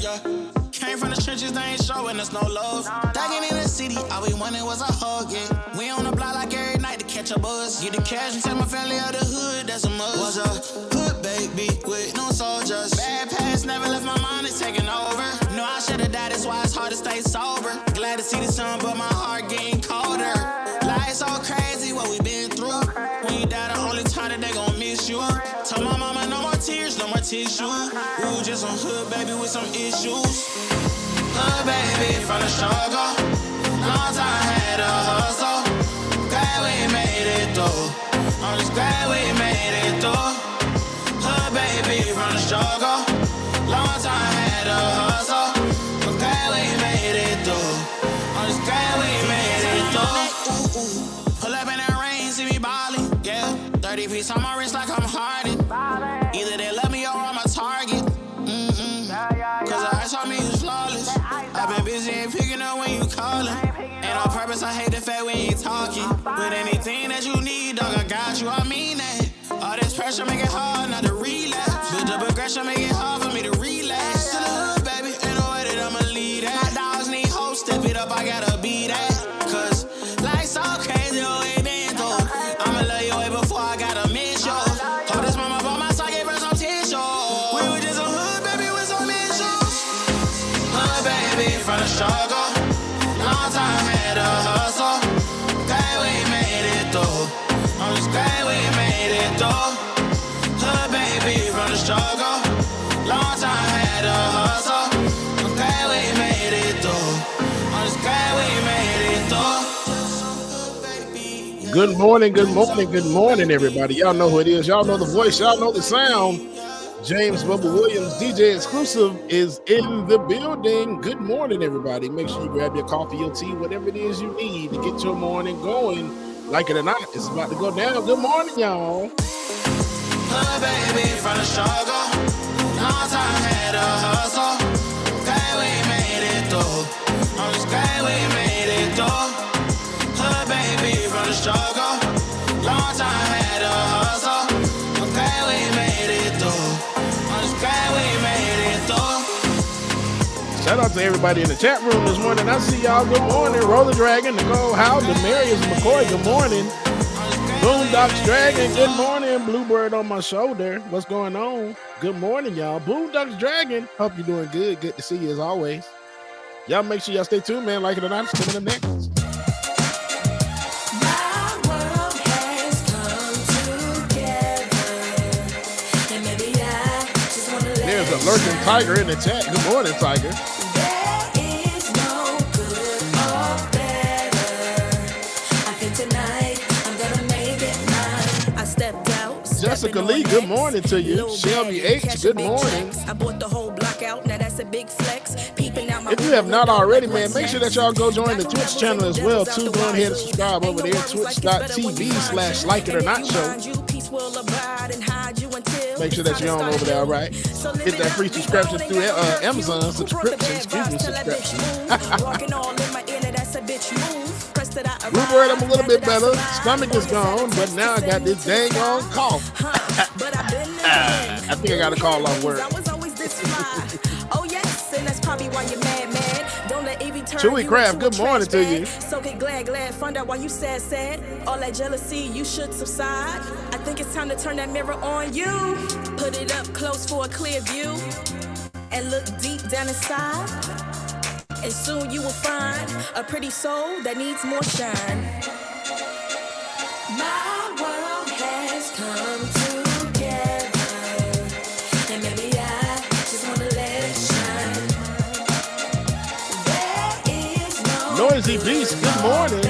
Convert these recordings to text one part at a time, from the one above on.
yeah. Came from the trenches, they ain't showing us no love. Thugging in the city, all we wanted was a hug, yeah. We on the block like every night to catch a buzz. Get the cash and tell my family out the hood, that's a must. Was a hood baby with no soldiers. Bad past never left my mind, it's taking over. No, I should've died, that's why it's hard to stay sober. Glad to see the sun, but my heart getting colder. Life's so crazy, what we been through. When you die, the only time that they gon' miss you. Tell my mama no more tears, no more tissue. Ooh, just some hood baby with some issues. Hood baby from the struggle. Long time had a hustle. Glad we made it through. I'm just glad we made it through. Hood baby from the struggle. Long time had a hustle. I'm glad we made it through. I'm just glad we made it through. Pull up in that rain, see me ballin', yeah. 30 feet on my wrist like I'm Harden. Either they love me or I'm a target. Cause the eyes on me is flawless. I've been busy and picking up when you callin'. And on purpose, I hate the fact we ain't talking. But anything that you need, dog, I got you, I mean that. All this pressure make it hard not to relapse. Build up aggression, make it hard for me to relax. To the hood, baby, ain't no way that I'ma lead that. My dogs need hope, step it up, I gotta be that. Cause life's so crazy, oh, it been through. I'ma love you way before I gotta miss you. Hold this mama by my side, give her some tissue. We were just a hood, baby, with some issues. Hood, baby, from the struggle. Long time had a hustle. Glad we made it through. I'm just glad we made it through. Hood, baby, from the struggle. Long time had a hustle. I'm glad we made it through. I'm just glad we made it through. Good morning, good morning, good morning, everybody. Y'all know who it is. Y'all know the voice. Y'all know the sound. James Bubba Williams, DJ Exclusive, is in the building. Good morning, everybody. Make sure you grab your coffee, your tea, whatever it is you need to get your morning going. Like it or not, it's about to go down. Good morning, y'all. Hood baby from the struggle. Long time had a hustle. Glad we made it through. I'm just glad we made it through. Hood baby from the struggle. Long time had a hustle. I'm glad we made it through. I'm just glad we made it through. Shout out to everybody in the chat room this morning. I see y'all. Good morning. Roller Dragon, Nicole Howe, Demarius McCoy. Good morning. Boondocks Dragon. Good morning. Bluebird on my shoulder. What's going on? Good morning, y'all. Boondocks Dragon. Hope you're doing good. Good to see you as always. Y'all make sure y'all stay tuned, man. Like it or not, it's coming up next. There's a lurking tiger in the chat. Good morning, tiger. There is no good or better. I think tonight I'm gonna make it mine. I stepped out. Jessica Lee, good morning to you. Shelby H, good morning. I bought the whole block out. Now that's a big flex. Peeping out my If you have not already, man, make sure that y'all go join the Twitch channel as well, too. Go ahead and subscribe over there, twitch.tv/LikeItOrNotShow. Make sure that you're on over there, all right? Hit that free subscription through Amazon subscription. Bluebird, I'm a little bit better. Stomach is gone, but now I got this dang on cough. I think I got to call off work. Oh yes, and that's probably why you're mad. Don't let Evie turn Chewy Crab, good morning to you. So get glad, find out why you sad. All that jealousy, you should subside. I think it's time to turn that mirror on you. Put it up close for a clear view. And look deep down inside. And soon you will find a pretty soul that needs more shine. My world has come together. And maybe I just want to let it shine. There is no Noisy Beast, good morning.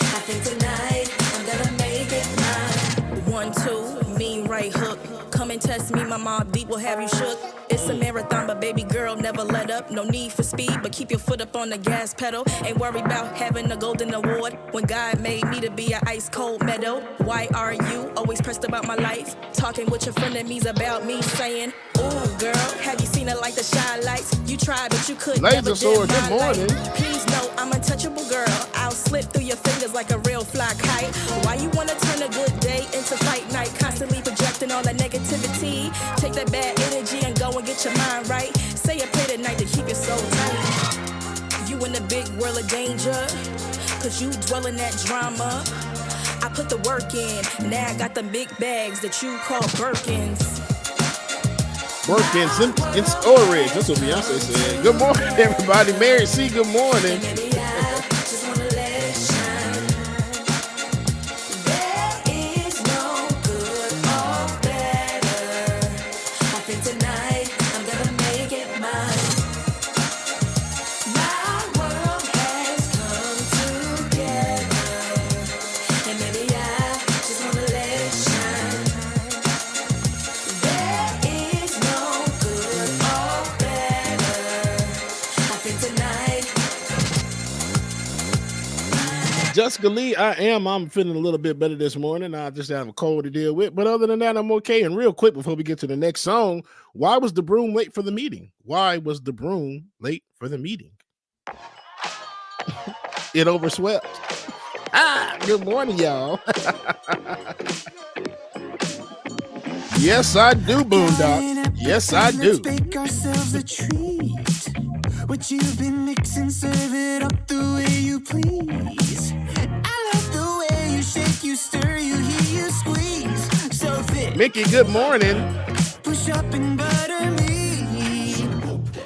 I think tonight I'm gonna make it mine. 1, 2, mean right hook. Come and test me, my mob deep will have you shook. It's a marathon, but baby girl, never let up. No need for speed, but keep your foot up on the gas pedal. Ain't worried about having a golden award when God made me to be an ice cold meadow. Why are you always pressed about my life? Talking with your frenemies about me, saying, ooh, girl, have you seen it like the shine lights? You tried, but you couldn't. Laser Sword, good morning. Please know I'm untouchable, girl. I'll slip through your fingers like a real fly kite. Why you wanna turn a good day into fight night? Constantly projecting lifting all that negativity. Take that bad energy and go and get your mind right. Say a prayer tonight to keep your soul tight. You in the big world of danger, cause you dwell in that drama. I put the work in, now I got the big bags that you call Birkins. Birkins in storage. That's what Beyonce said. Good morning, everybody. Mary C., good morning. Jessica Lee, I'm feeling a little bit better this morning. I just have a cold to deal with. But other than that, I'm okay. And real quick, before we get to the next song, why was the broom late for the meeting? Why was the broom late for the meeting? It overswept. Good morning, y'all. Yes, I do, Boondock. Yes, I do. Let's bake ourselves a treat. What you've been mixing, serve it up the way you please. I love the way you shake, you stir, you hear, you squeeze. So fit. Mickey, good morning. Push up and butter me.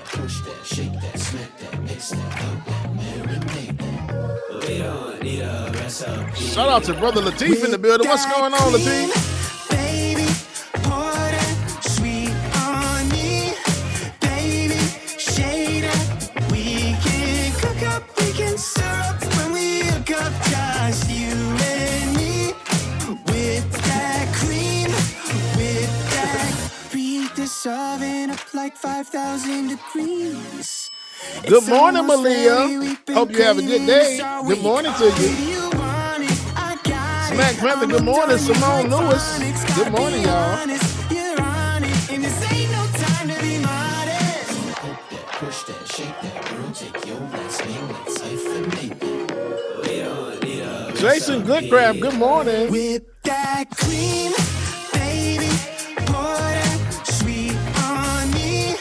Push that, shake that, smack that, mix that, dump that, marinate that. We don't need a recipe. Shout out to Brother Lateef in the building. What's going on, Lateef? Oven up like 5,000 degrees. Good morning, Malia. Hope you have a good day. Good morning to you. Smack Panther, good morning. Simone Lewis. Good morning, y'all. Push that, shake that, girl, take your last name, let's hyphenate that. We don't need a Jason Goodcraft, good morning. Whip that cream, baby, pour that sweet on me,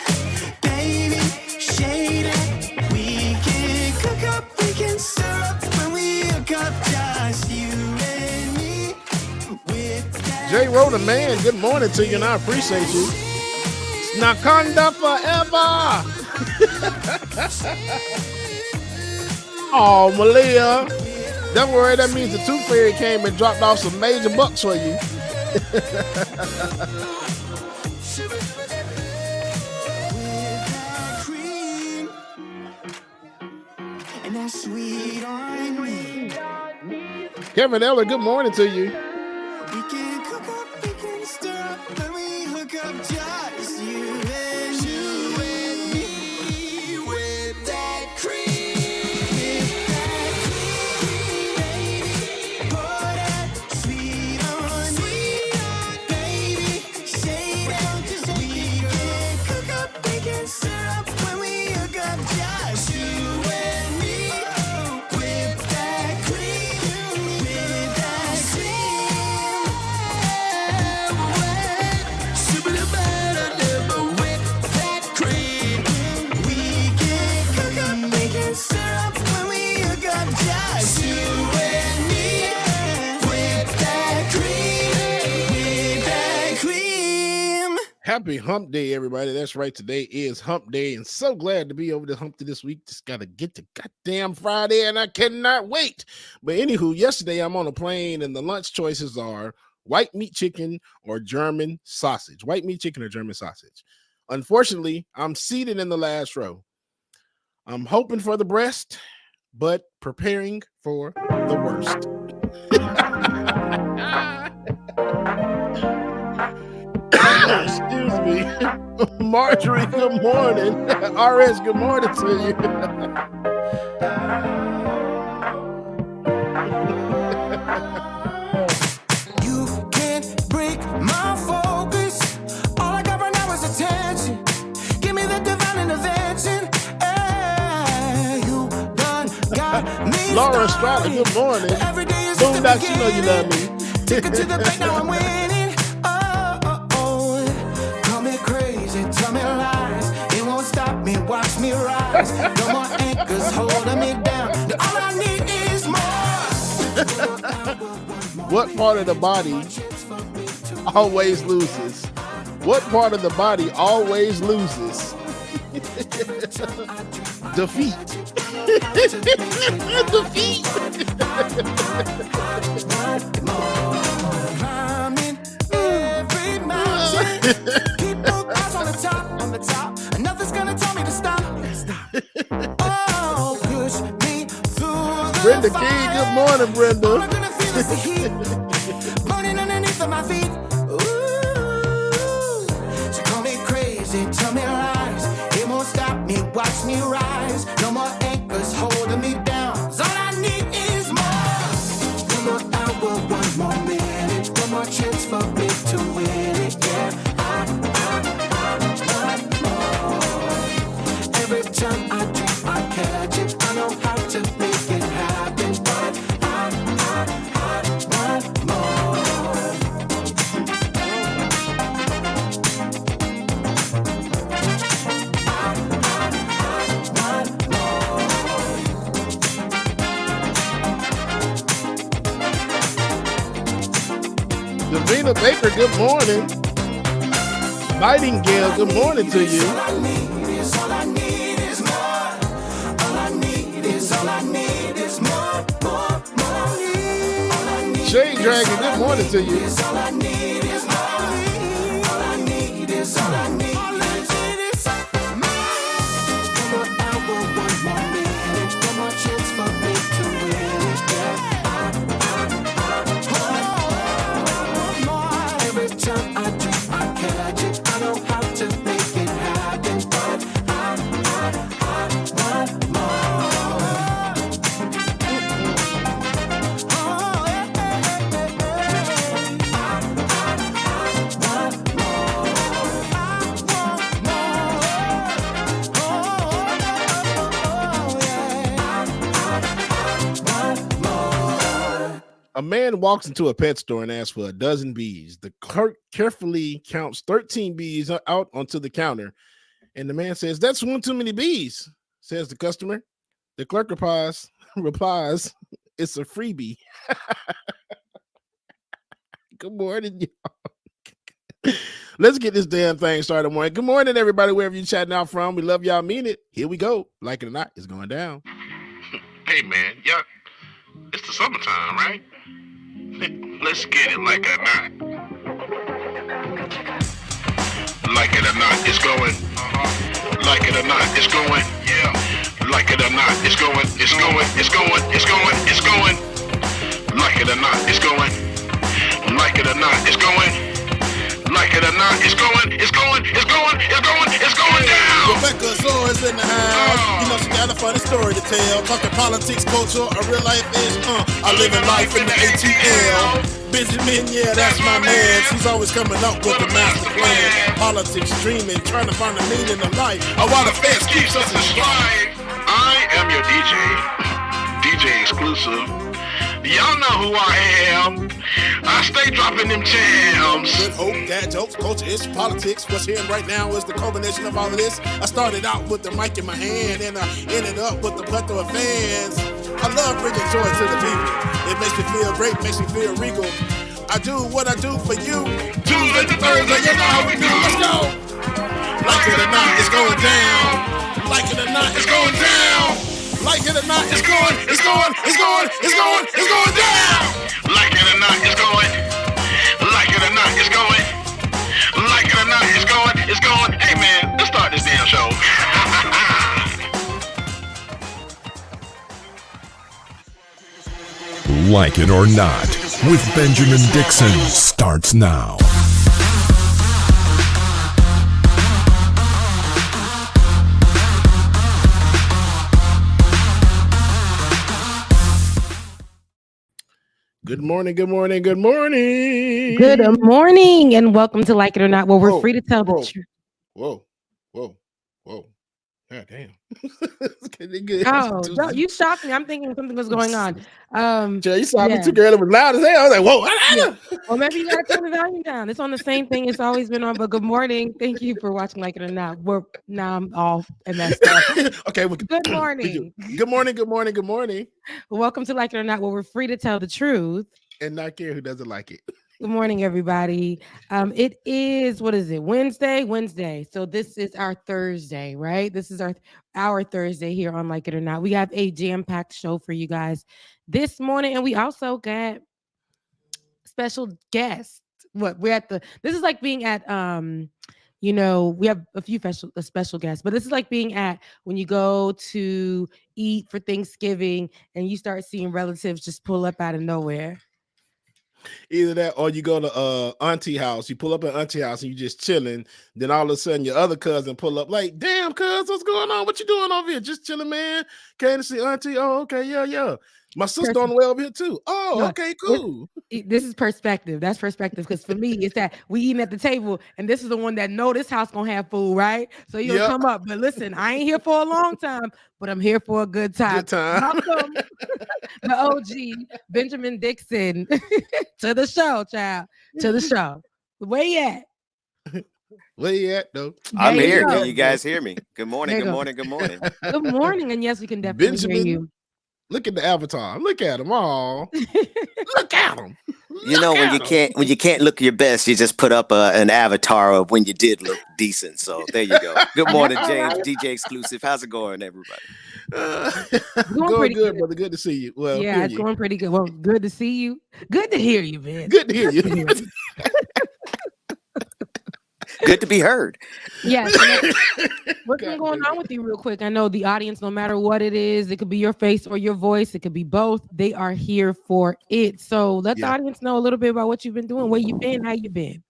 baby, shade it. We can cook up, we can stir up when we hook up, just you and me. Whip that Jay Rhoda, man, good morning to you, and I appreciate you. Nakanda forever. Oh, Malia. Don't worry, that means the Tooth Fairy came and dropped off some major bucks for you. Kevin Eller, good morning to you. we can cook up, we can stir up when we hook up, just you and me. With that cream, baby, pour that sweet on me, baby, shade it. We can cook up, we can stir up when we hook up, just you and me. With that cream, with that Happy Hump Day, everybody. That's right. Today is Hump Day, and so glad to be over the hump to this week. Just got to get to goddamn Friday, and I cannot wait. But anywho, yesterday I'm on a plane, and the lunch choices are white meat chicken or German sausage. White meat chicken or German sausage. Unfortunately, I'm seated in the last row. I'm hoping for the breast, but preparing for the worst. Excuse me. Marjorie, good morning. RS, good morning to you. You can't break my focus. All I got right now is attention. Give me the divine intervention. Hey, you done got me. Laura Estrada, good morning. Every day is Boondocks, you know you love me. Take it to the bank, now I'm winning. Oh, rise. No more anchors holding me down. All I need is more. What part of the body always loses? What part of the body always loses? Defeat. Defeat. Climbing every mountain. Keep both eyes on the top. And nothing's gonna tell me to stop. Oh, push me through the Brenda fire. King, good morning, Brenda. All I'm gonna feel is the heat burning underneath of my feet. Ooh, so call me crazy, tell me lies. It won't stop me, watch me rise. No more anchors holding me down. 'Cause all I need is more. One more hour, one more minute, one more chance for me to win it. Yeah, I want more. Every time I dream, I catch it. I know how to make it happen, but I want more. Davina Baker, good morning. Nightingale, good morning to you. All I need is all I need is more. All I need is all I need is more. All I need. Shade Dragon, good morning to you. All I need is more. All I need is all I need. All I need is more. One more hour, one more minute, one more chance for me to win it. Yeah, more. Every time I dream, I catch it. I know how to make it happen, but I want more. A man walks into a pet store and asks for a dozen bees. The clerk carefully counts 13 bees out onto the counter. And the man says, "That's one too many bees," says the customer. The clerk replies, "It's a freebie." Good morning, y'all. Let's get this damn thing started. Morning. Good morning, everybody, wherever you're chatting out from. We love y'all, mean it. Here we go. Like it or not, it's going down. Hey man, yeah, it's the summertime, right? Let's get it like it or not. Like it or not, it's going. Like it or not, it's going. Yeah. Like it or not, it's going. It's going. It's going. It's going. It's going. Like it or not, it's going. Like it or not, it's going. Like it or not, it's going. It's going. It's going. It's going. It's going down. Rebecca Zora's in the house. You know she got a funny story to tell. Talking politics, culture, a real life is. I live in life in the ATL. Benjamin, yeah, that's my man. He's always coming up with a master plan. Politics, dreaming, trying to find the meaning of life. While the feds keeps us in stride. I am your DJ exclusive. Y'all know who I am. I stay dropping them jams. Good hope, dad jokes, culture, it's politics. What's here right now is the culmination of all of this. I started out with the mic in my hand and I ended up with the plethora of fans. I love bringing joy to the people. It makes me feel great, makes me feel regal. I do what I do for you. Tuesday to Thursday, you know how we do. Let's go. Like it or not, it's going down. Like it or not, it's going down. Like it or not, it's going, it's going, it's going, it's going, it's going down. Like it or not, it's going. Like it or not, it's going. Like it or not, it's going. It's going. Hey man, let's start this damn show. Like It or Not with Benjamin Dixon starts now. Good morning, good morning, good morning. Good morning, and welcome to Like It or Not, where we're free to tell the truth. Whoa. God damn. Oh, you shocked me. I'm thinking something was going on. You saw me too, girl. It was loud as hell. I was like, whoa. Yeah. Well, maybe you gotta turn the volume down. It's on the same thing. It's always been on. But good morning. Thank you for watching Like It or Not. Now I'm all messed up. Okay. Good morning. Good morning. Good morning. Good morning. Welcome to Like It or Not, where we're free to tell the truth and not care who doesn't like it. Good morning, everybody. It is, what is it? Wednesday. So this is our Thursday, right? This is our Thursday here on Like It or Not. We have a jam-packed show for you guys this morning, and we also got special guests. This is like being at we have a few special guests, but this is like being at when you go to eat for Thanksgiving and you start seeing relatives just pull up out of nowhere. Either that or you go to auntie house. You pull up at auntie house and you just chilling. Then all of a sudden your other cousin pull up like, damn, cuz, what's going on? What you doing over here? Just chilling, man. Came to see auntie. Oh, okay, yeah. My sister on the way over here too. Oh, okay, cool. This is perspective. That's perspective. Because for me, it's that we eating at the table, and this is the one that know this house gonna have food, right? So you'll come up. But listen, I ain't here for a long time, but I'm here for a good time. Welcome the OG Benjamin Dixon to the show, child. To the show. Where you at? Where you at, though? I'm here. Can you guys hear me? Good morning. Good morning. Good morning. Good morning. And yes, we can definitely hear you. Look at the avatar. Look at him all. Look at him. You know, when you can't look your best, you just put up an avatar of when you did look decent. So there you go. Good morning, James, DJ Exclusive. How's it going, everybody? Going good, brother. Good to see you. Well, yeah, it's going pretty good. Well, good to see you. Good to hear you, man. Good to hear you. Good to be heard. Yes. What's been going on with you real quick? I know the audience, no matter what it is, it could be your face or your voice. It could be both. They are here for it. So let the audience know a little bit about what you've been doing, where you've been, how you been.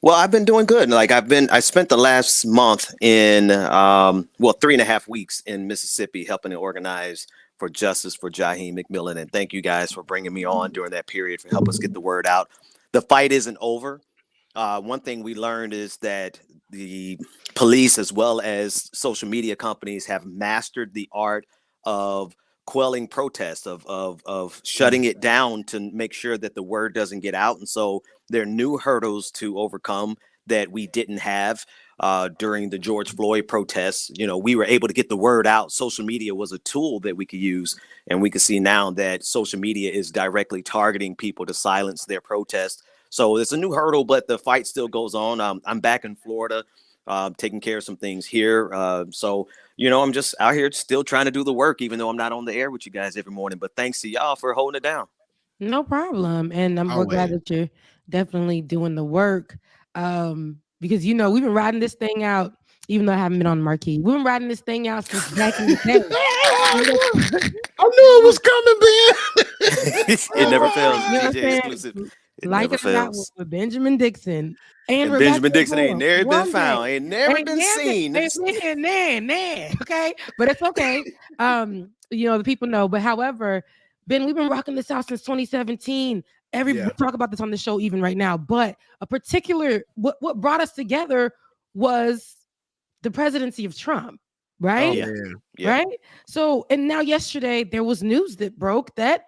Well, I've been doing good. I spent the last month in, 3.5 weeks in Mississippi helping to organize for justice for Jaheim McMillan. And thank you guys for bringing me on during that period for help us get the word out. The fight isn't over. One thing we learned is that the police, as well as social media companies, have mastered the art of quelling protests, of shutting it down to make sure that the word doesn't get out. And so there are new hurdles to overcome that we didn't have during the George Floyd protests. You know, we were able to get the word out. Social media was a tool that we could use. And we can see now that social media is directly targeting people to silence their protests. So it's a new hurdle, but the fight still goes on. I'm back in Florida, taking care of some things here. So, I'm just out here still trying to do the work, even though I'm not on the air with you guys every morning. But thanks to y'all for holding it down. No problem. And we're glad that you're definitely doing the work. Because, we've been riding this thing out, even though I haven't been on the marquee. We've been riding this thing out since back in the day. I knew it was coming, Ben. It never fails. DJ Exclusive. Like it or not, with Benjamin Dixon. And Benjamin Dixon ain't never been found. Ain't never been seen. Okay. But it's okay. The people know. But however, Ben, we've been rocking this out since 2017. We talk about this on the show even right now. But a particular, what brought us together was the presidency of Trump. Right? Yeah. Right? So, and now yesterday, there was news that broke that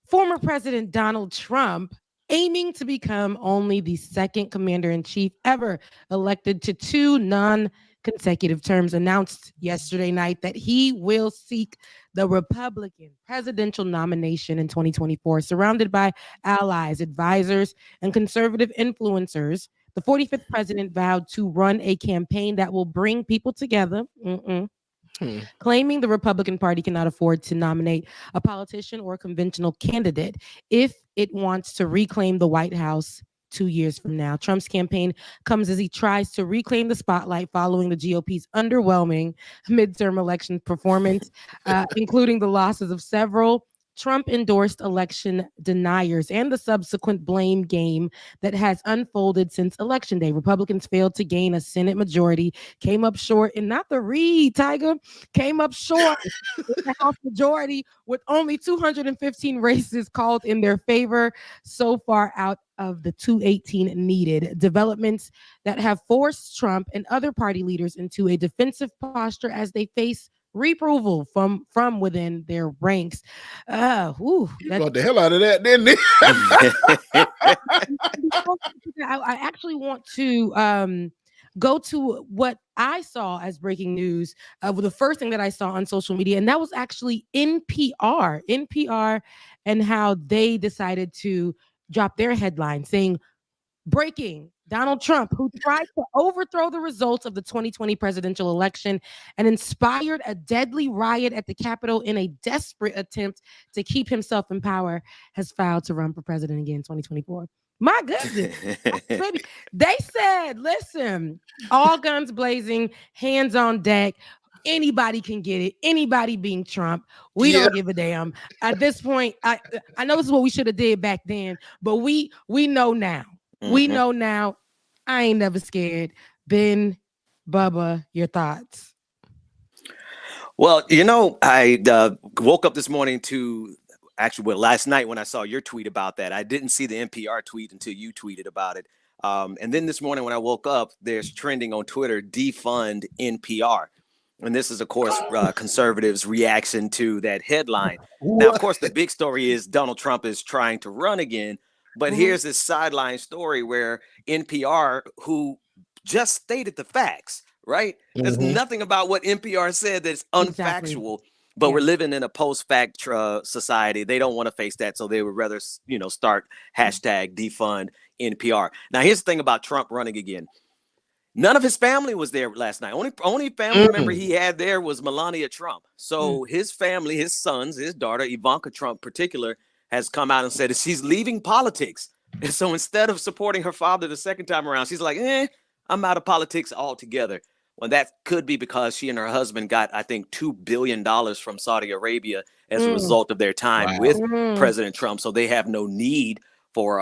former President Donald Trump, aiming to become only the second commander-in-chief ever elected to 2 non-consecutive terms, announced yesterday night that he will seek the Republican presidential nomination in 2024. Surrounded by allies, advisors, and conservative influencers, the 45th president vowed to run a campaign that will bring people together. Claiming the Republican Party cannot afford to nominate a politician or a conventional candidate if it wants to reclaim the White House 2 years from now. Trump's campaign comes as he tries to reclaim the spotlight following the GOP's underwhelming midterm election performance, including the losses of several Trump endorsed election deniers and the subsequent blame game that has unfolded since Election Day. Republicans failed to gain a Senate majority, came up short, and not the Reed, Tiger, came up short in the House majority with only 215 races called in their favor so far out of the 218 needed. Developments that have forced Trump and other party leaders into a defensive posture as they face reapproval from within their ranks. You got the hell out of that, didn't he? I actually want to go to what I saw as breaking news. The first thing that I saw on social media, and that was actually NPR, and how they decided to drop their headline saying, breaking, Donald Trump, who tried to overthrow the results of the 2020 presidential election and inspired a deadly riot at the Capitol in a desperate attempt to keep himself in power, has filed to run for president again in 2024. My goodness. Baby, they said, listen, all guns blazing, hands on deck. Anybody can get it. Anybody being Trump. We don't give a damn. At this point, I know this is what we should have did back then, but we know now. We know now. I ain't never scared. Ben, Bubba, your thoughts? Well, I woke up this morning to last night when I saw your tweet about that. I didn't see the NPR tweet until you tweeted about it. And then this morning when I woke up, there's trending on Twitter, defund NPR. And this is, of course, conservatives' reaction to that headline. Now, of course, the big story is Donald Trump is trying to run again. But here's this sideline story where NPR, who just stated the facts, right? There's nothing about what NPR said that's unfactual. But we're living in a post-fact society. They don't want to face that, so they would rather, start hashtag defund NPR. Now, here's the thing about Trump running again. None of his family was there last night. Only family member he had there was Melania Trump. So his family, his sons, his daughter, Ivanka Trump in particular, has come out and said that she's leaving politics. And so instead of supporting her father the second time around, she's like, I'm out of politics altogether. Well, that could be because she and her husband got, I think, $2 billion from Saudi Arabia as a result of their time with President Trump. So they have no need for,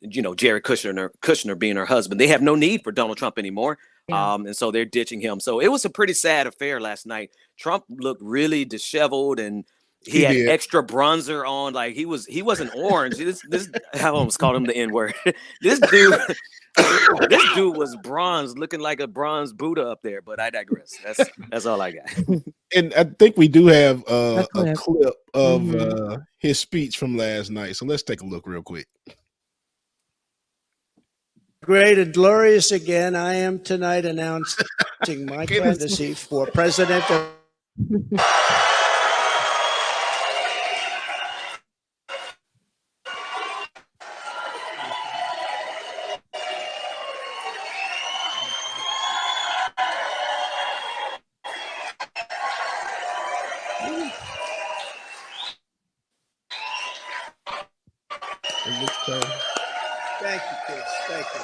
Jared Kushner being her husband. They have no need for Donald Trump anymore. And so they're ditching him. So it was a pretty sad affair last night. Trump looked really disheveled and he had extra bronzer on. Like he wasn't orange. This I almost called him the N-word. This dude was bronze, looking like a bronze Buddha up there, but I digress. That's all I got. And I think we do have a clip of his speech from last night. So let's take a look real quick. Great and glorious again. I am tonight announcing my candidacy for president of Thank you, kids. Thank you.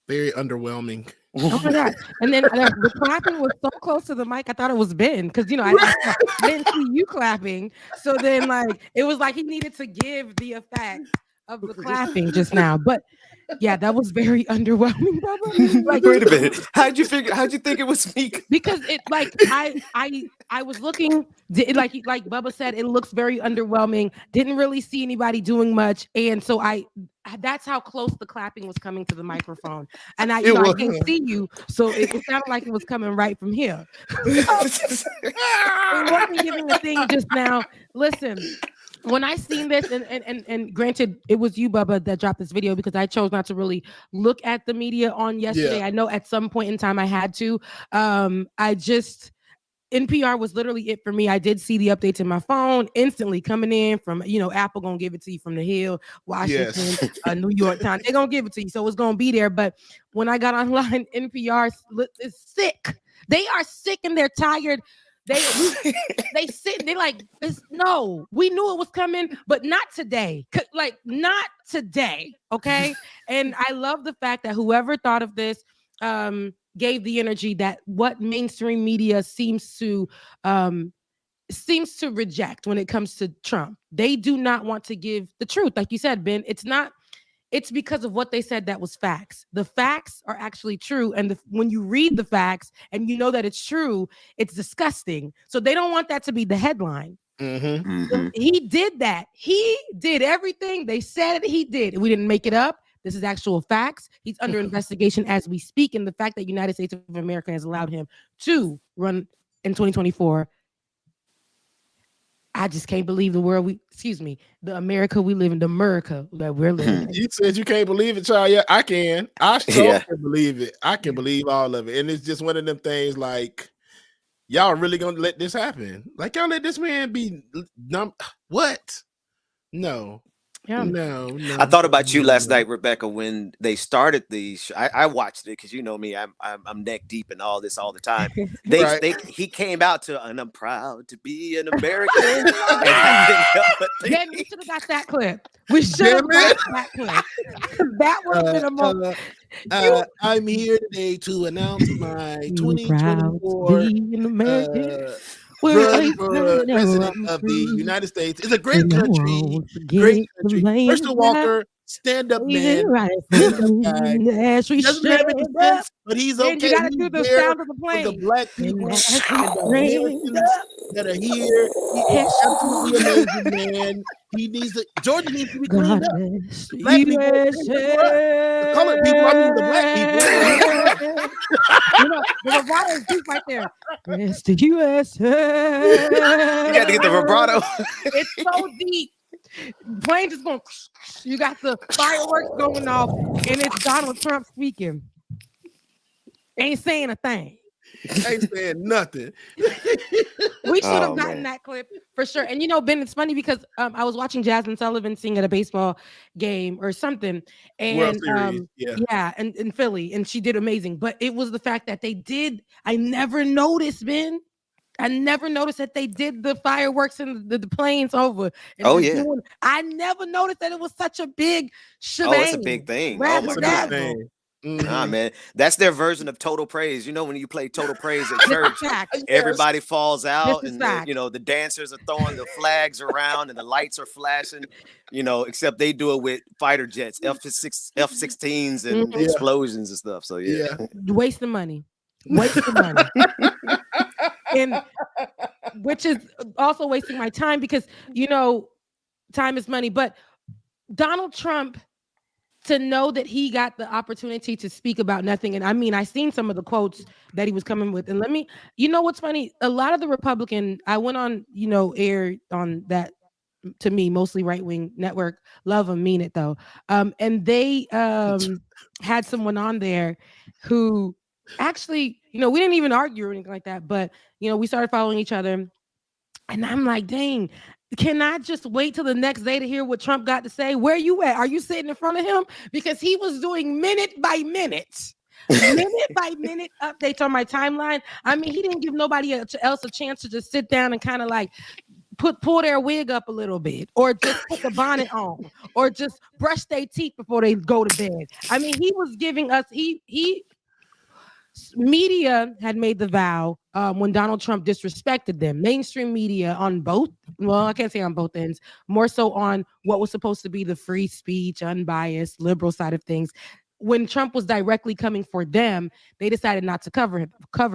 Very underwhelming. Oh my God. And then the clapping was so close to the mic, I thought it was Ben. Because, I didn't see you clapping. So then, it was like he needed to give the effect of the clapping just now. But yeah, that was very underwhelming, Bubba. Wait a minute. How'd you think it was me? Because it I was looking, like Bubba said, it looks very underwhelming. Didn't really see anybody doing much, and so that's how close the clapping was coming to the microphone. And I can't see you, so it sounded like it was coming right from here. It wasn't giving a thing just now. Listen. When I seen this, and granted, it was you, Bubba, that dropped this video because I chose not to really look at the media on yesterday. Yeah. I know at some point in time I had to. NPR was literally it for me. I did see the updates in my phone instantly coming in from, Apple gonna give it to you from the Hill, Washington, New York Times. They're gonna give it to you, so it's gonna be there. But when I got online, NPR is sick. They are sick and they're tired. They sit. They like, no. We knew it was coming, but not today. Not today. Okay. And I love the fact that whoever thought of this gave the energy that what mainstream media seems to seems to reject when it comes to Trump. They do not want to give the truth. Like you said, Ben, it's because of what they said that was facts. The facts are actually true. And when you read the facts and you know that it's true, it's disgusting. So they don't want that to be the headline. So he did that. He did everything they said he did. We didn't make it up. This is actual facts. He's under investigation as we speak. And the fact that United States of America has allowed him to run in 2024, I just can't believe the America we live in, the America that we're living in. You said you can't believe it, child. Yeah, I can. I sure can believe it. I can believe all of it. And it's just one of them things like, y'all really gonna let this happen? Like, y'all let this man be numb? What? No. Yeah. No. I thought about you last night, Rebecca, when they started the show. I watched it because you know me, I'm neck deep in all this all the time. He came out to, and I'm proud to be an American. Then we should have got that clip. We should have got that clip. That would have been a moment. I'm here today to announce my 2024 president of the United States. It's a great country. Great country. Herschel Walker, stand-up man. Stand-up guy. He doesn't have any sense, but he's okay. You gotta do the sound of the plane. For the black people and the Americans that are here. He's absolutely amazing, man. Georgia needs to be cleaned up. Black people, the colored people, I mean the black people. The vibrato is deep right there. It's the USA. You got to get the vibrato. It's so deep. Plane just going. You got the fireworks going off, and it's Donald Trump speaking. Ain't saying a thing. Ain't saying nothing. We should have gotten that clip for sure. And Ben, it's funny because I was watching Jasmine Sullivan sing at a baseball game or something, and World Series, and in Philly, and she did amazing. But it was the fact that they did. I never noticed, Ben. I never noticed that they did the fireworks and the planes over. I never noticed that it was such a big shebang. Oh, it's a big thing. It's a big thing. Nah, man, that's their version of total praise. You know, when you play total praise at church, everybody falls out, and the dancers are throwing the flags around, and the lights are flashing. Except they do it with fighter jets, F-16s, and explosions and stuff. So wasting money, and which is also wasting my time because time is money. But Donald Trump, to know that he got the opportunity to speak about nothing. And I mean, I seen some of the quotes that he was coming with. And what's funny? A lot of the Republican, I went on, air on that, to me, mostly right-wing network. Love them, mean it though. And they had someone on there who actually, we didn't even argue or anything like that. But, we started following each other. And I'm like, dang, can I just wait till the next day to hear what Trump got to say? Where you at? Are you sitting in front of him? Because he was doing minute by minute updates on my timeline. I mean, he didn't give nobody else a chance to just sit down and kind of like pull their wig up a little bit, or just put the bonnet on, or just brush their teeth before they go to bed. I mean, he was giving us, media had made the vow when Donald Trump disrespected them. Mainstream media on both, well, I can't say on both ends, more so on what was supposed to be the free speech, unbiased, liberal side of things. When Trump was directly coming for them, they decided not to cover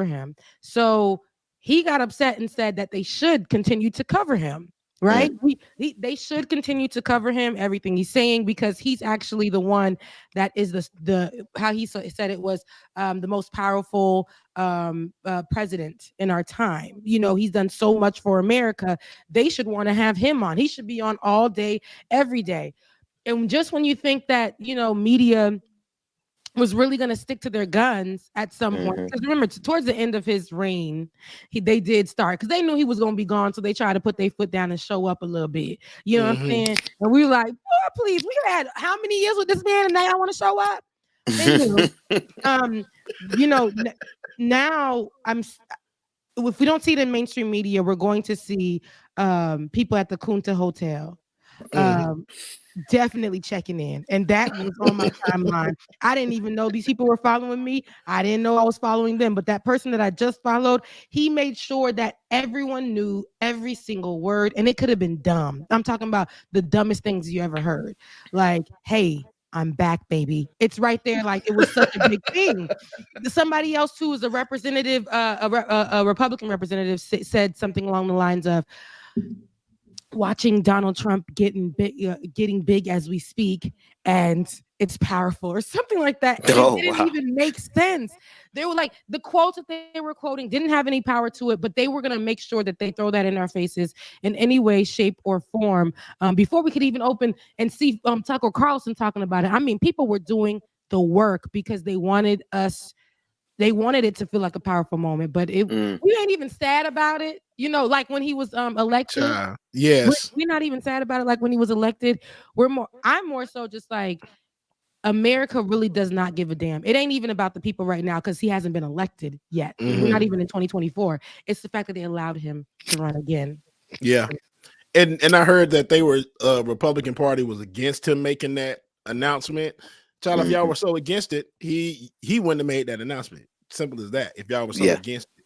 him. So he got upset and said that they should continue to cover him. Right? They should continue to cover him, everything he's saying, because he's actually the one that is the how he said it was the most powerful president in our time. He's done so much for America. They should want to have him on. He should be on all day, every day. And just when you think that, media was really going to stick to their guns at some point. Because remember, towards the end of his reign, they did start, because they knew he was going to be gone, so they tried to put their foot down and show up a little bit. You know what I'm saying? And we were like, oh, please, we had how many years with this man, and now I want to show up? Now if we don't see it in mainstream media, we're going to see people at the Kunta Hotel Um, definitely checking in. And that was on my timeline. I didn't even know these people were following me. I didn't know I was following them. But that person that I just followed, he made sure that everyone knew every single word. And it could have been dumb. I'm talking about the dumbest things you ever heard. Like, hey, I'm back, baby. It's right there. Like, it was such a big thing. Somebody else who was a representative, a Republican representative, said something along the lines of, watching Donald Trump getting big as we speak, and it's powerful, or something like that. And Oh, it didn't wow. even make sense. They were like, the quotes that they were quoting didn't have any power to it, but they were going to make sure that they throw that in our faces in any way, shape, or form before we could even open and see Tucker Carlson talking about it. I mean, people were doing the work because they wanted us. They wanted it to feel like a powerful moment, but we ain't even sad about it. You know, like when he was elected. Yes. We're not even sad about it like when he was elected. I'm more so just like, America really does not give a damn. It ain't even about the people right now because he hasn't been elected yet. We're not even in 2024. It's the fact that they allowed him to run again. Yeah. And I heard that they were Republican Party was against him making that announcement. Child, if y'all were so against it, he wouldn't have made that announcement. Simple as that. If y'all were so against it,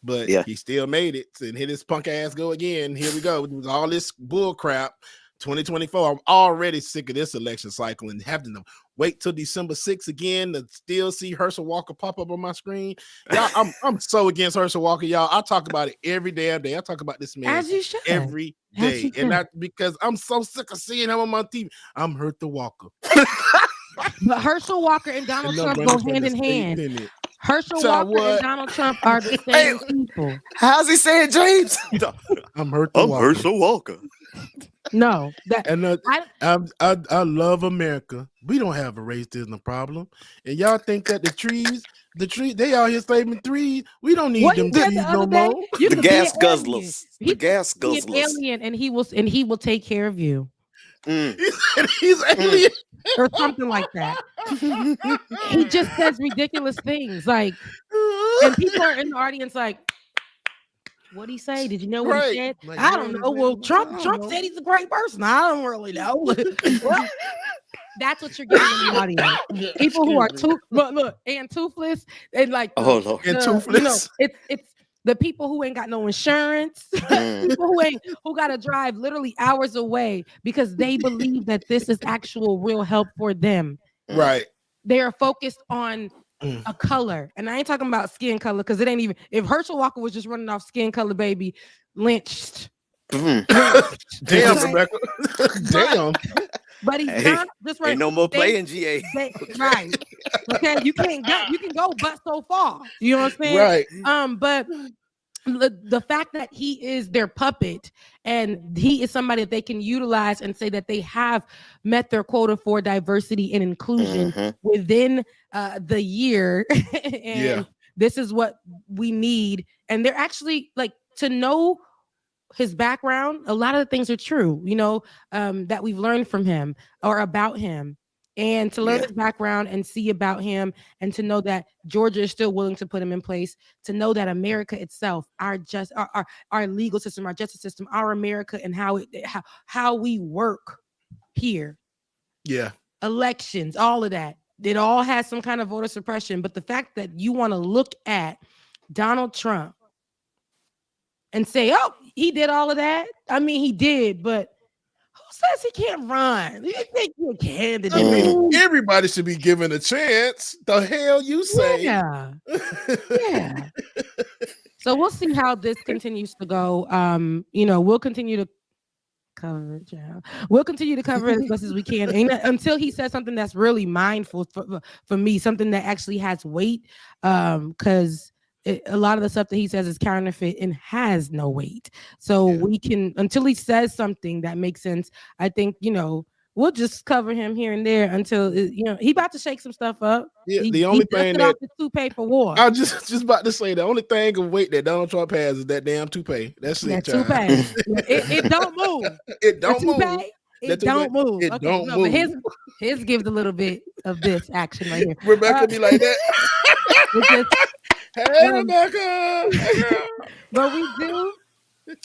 but he still made it and hit his punk ass go again. Here we go. With all this bull crap. 2024. I'm already sick of this election cycle and having to wait till December 6th again to still see Herschel Walker pop up on my screen. Y'all, I'm so against Herschel Walker, y'all. I talk about it every damn day. I talk about this man As you should. every day, and not because I'm so sick of seeing him on my TV. I'm Herschel Walker. But Herschel Walker and Donald Trump go hand in hand. Herschel Walker and Donald Trump are the same people. How's he saying, James? I'm Herschel Walker. No, I love America. We don't have a racism problem, and y'all think that the trees, they out here saving trees. We don't need them trees no more. The gas guzzlers. The gas guzzlers. He's an alien, and he will take care of you. He's alien. Or something like that. He just says ridiculous things, like, and people are in the audience like, what'd he say? Did you know what he said? Like, I don't know. Well, Trump said he's a great person. I don't really know. Well, that's what you're getting in the audience. People who are toothless and like and toothless. You know, it's the people who ain't got no insurance, people who got to drive literally hours away because they believe that this is actual real help for them. Right. They are focused on a color, and I ain't talking about skin color because it ain't even. If Herschel Walker was just running off skin color, baby, lynched. Damn, Rebecca. Damn. But he's not just right. Ain't no more playing GA. Right. Okay, you can go but so far. You know what I'm saying? Right. But the fact that he is their puppet and he is somebody that they can utilize and say that they have met their quota for diversity and inclusion within the year, and this is what we need. And they're actually like, to know his background, a lot of the things are true, you know, that we've learned from him or about him. And to learn his background and see about him, and to know that Georgia is still willing to put him in place, to know that America itself, our legal system, our justice system, our America, and how we work here. Yeah. Elections, all of that. It all has some kind of voter suppression. But the fact that you want to look at Donald Trump and say, oh, he did all of that. I mean, he did, but who says he can't run? You think you're a candidate? I mean, everybody should be given a chance. The hell you say? Yeah. Yeah. So we'll see how this continues to go. You know, we'll continue to cover it. Yeah. We'll continue to cover it as best as we can, until he says something that's really mindful for me, something that actually has weight. Because a lot of the stuff that he says is counterfeit and has no weight. So we can, until he says something that makes sense, I think, you know, we'll just cover him here and there until, you know, he about to shake some stuff up. Yeah, the only thing that the toupee for war. I was just about to say, the only thing of weight that Donald Trump has is that damn toupee. That's it. Toupee. it don't move. It don't move. It don't move. It don't move. But his gives a little bit of this action right here. Rebecca be like that. Hey, Rebecca. But we do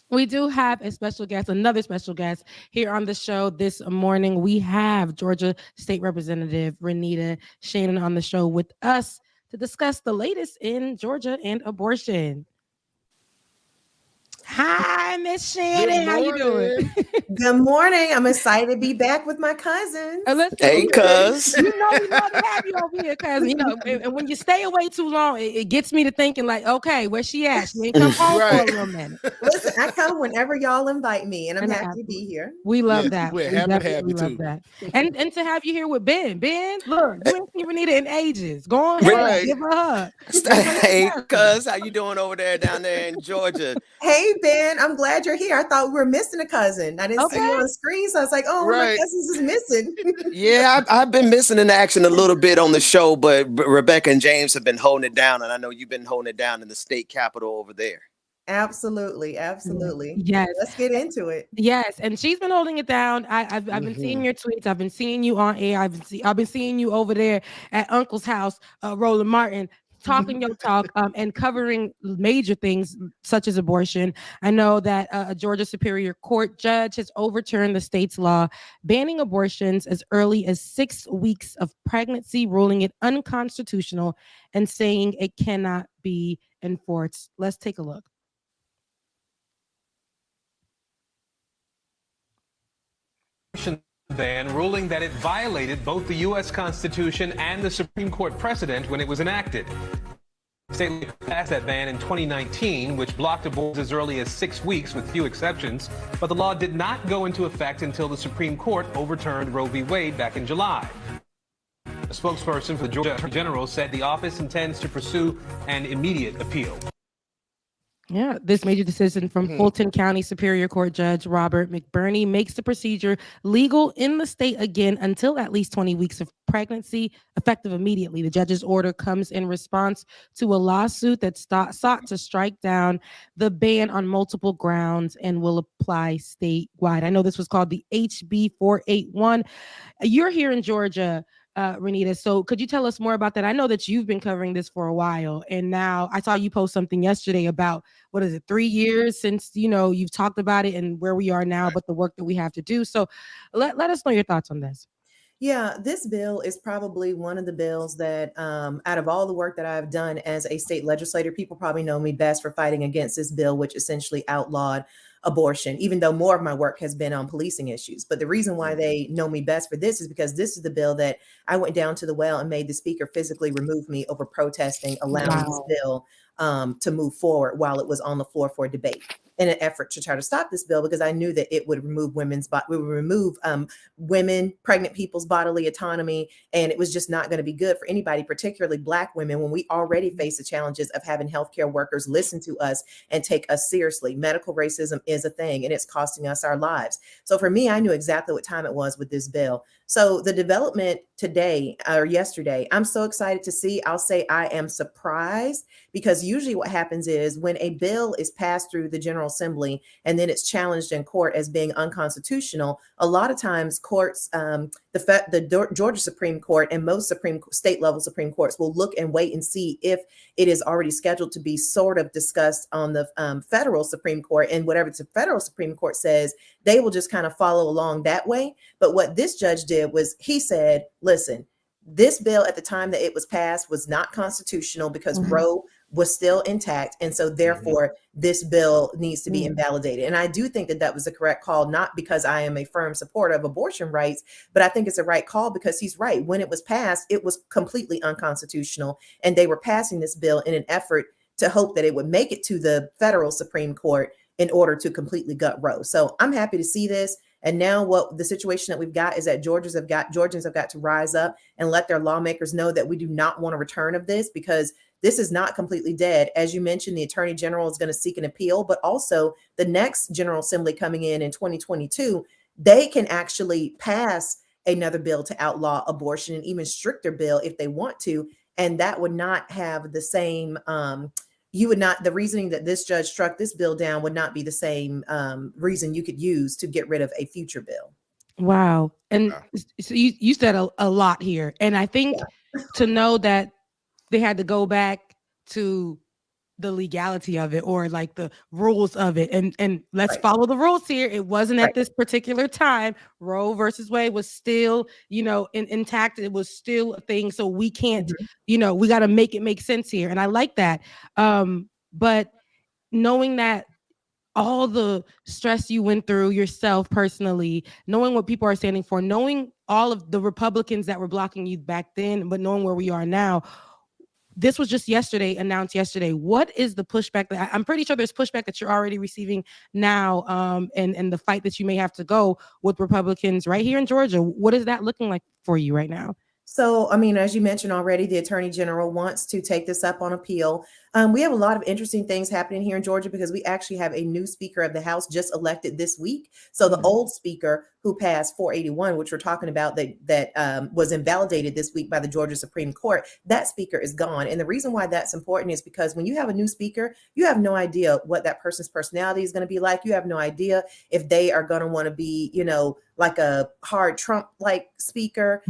We do have a special guest, another special guest here on the show this morning. We have Georgia State Representative Renita Shannon on the show with us to discuss the latest in Georgia and abortion. Hi, Miss Shannon. How you doing? Good morning. I'm excited to be back with my cousins. Hey, cuz. You know we love to have you over here, cousin. You know, and when you stay away too long, it gets me to thinking like, okay, where's she at? She ain't come home for a little minute. Listen, I come whenever y'all invite me, and I'm happy to be here. We love that. We're We happy to have definitely you love too. that. And to have you here with Ben. Ben, look, you ain't seen Renita in ages. Go on, Right. give her a hug. Hey, cuz, how you doing over there down there in Georgia? Hey, Ben, I'm glad you're here. I thought we were missing a cousin. I didn't see you on the screen, so I was like, oh, one of my cousins is missing. Yeah, I've been missing in action a little bit on the show, but Rebecca and James have been holding it down, and I know you've been holding it down in the state capitol over there. Absolutely, absolutely. Yes. Let's get into it. Yes, and she's been holding it down. I've been seeing your tweets. I've been seeing you on air. I've been seeing you over there at Uncle's house, Roland Martin, talking your talk and covering major things such as abortion. I know that a Georgia Superior Court judge has overturned the state's law banning abortions as early as 6 weeks of pregnancy, ruling it unconstitutional and saying it cannot be enforced. Let's take a look. Ban ruling that it violated both the U.S. Constitution and the Supreme Court precedent when it was enacted. The state passed that ban in 2019, which blocked abortions as early as 6 weeks with few exceptions, but the law did not go into effect until the Supreme Court overturned Roe v. Wade back in July. A spokesperson for the Georgia Attorney General said the office intends to pursue an immediate appeal. Yeah, this major decision from Fulton County Superior Court Judge Robert McBurney makes the procedure legal in the state again until at least 20 weeks of pregnancy, effective immediately. The judge's order comes in response to a lawsuit that sought to strike down the ban on multiple grounds and will apply statewide. I know this was called the HB 481. You're here in Georgia, Renita. So could you tell us more about that? I know that you've been covering this for a while, and now I saw you post something yesterday about, 3 years since, you've talked about it and where we are now, but the work that we have to do. So let us know your thoughts on this. Yeah, this bill is probably one of the bills that out of all the work that I've done as a state legislator, people probably know me best for fighting against this bill, which essentially outlawed abortion, even though more of my work has been on policing issues. But the reason why they know me best for this is because this is the bill that I went down to the well and made the speaker physically remove me over protesting, allowing this bill to move forward while it was on the floor for debate, in an effort to try to stop this bill, because I knew that it would remove women, pregnant people's bodily autonomy, and it was just not going to be good for anybody, particularly Black women, when we already face the challenges of having healthcare workers listen to us and take us seriously. Medical racism is a thing, and it's costing us our lives. So for me, I knew exactly what time it was with this bill. So the development today or yesterday, I'm so excited to see. I'll say I am surprised, because usually what happens is when a bill is passed through the General Assembly and then it's challenged in court as being unconstitutional, a lot of times courts, the Georgia Supreme Court and most state level Supreme Courts will look and wait and see if it is already scheduled to be sort of discussed on the federal Supreme Court, and whatever the federal Supreme Court says, they will just kind of follow along that way. But what this judge did was he said, listen, this bill at the time that it was passed was not constitutional because Roe was still intact. And so therefore this bill needs to be invalidated. And I do think that that was the correct call, not because I am a firm supporter of abortion rights, but I think it's a right call because he's right. When it was passed, it was completely unconstitutional. And they were passing this bill in an effort to hope that it would make it to the federal Supreme Court in order to completely gut Roe. So I'm happy to see this. And now what the situation that we've got is that Georgians have got to rise up and let their lawmakers know that we do not want a return of this, because this is not completely dead. As you mentioned, the Attorney General is going to seek an appeal, but also the next General Assembly coming in 2022, they can actually pass another bill to outlaw abortion, an even stricter bill if they want to. And that would not have the same the reasoning that this judge struck this bill down would not be the same reason you could use to get rid of a future bill. Wow. And so you said a lot here. And I think to know that they had to go back to the legality of it or like the rules of it. And let's Right. follow the rules here. It wasn't Right. at this particular time. Roe versus Wade was still, intact. It was still a thing. So we can't, we got to make it make sense here. And I like that. But knowing that all the stress you went through yourself personally, knowing what people are standing for, knowing all of the Republicans that were blocking you back then, but knowing where we are now, this was just announced yesterday. What is the pushback that I'm pretty sure there's pushback that you're already receiving now, and the fight that you may have to go with Republicans right here in Georgia? What is that looking like for you right now? So, I mean, as you mentioned already, the Attorney General wants to take this up on appeal. We have a lot of interesting things happening here in Georgia because we actually have a new Speaker of the House just elected this week. So the old Speaker who passed 481, which we're talking about, that was invalidated this week by the Georgia Supreme Court, that Speaker is gone. And the reason why that's important is because when you have a new Speaker, you have no idea what that person's personality is going to be like. You have no idea if they are going to want to be, like a hard Trump-like speaker,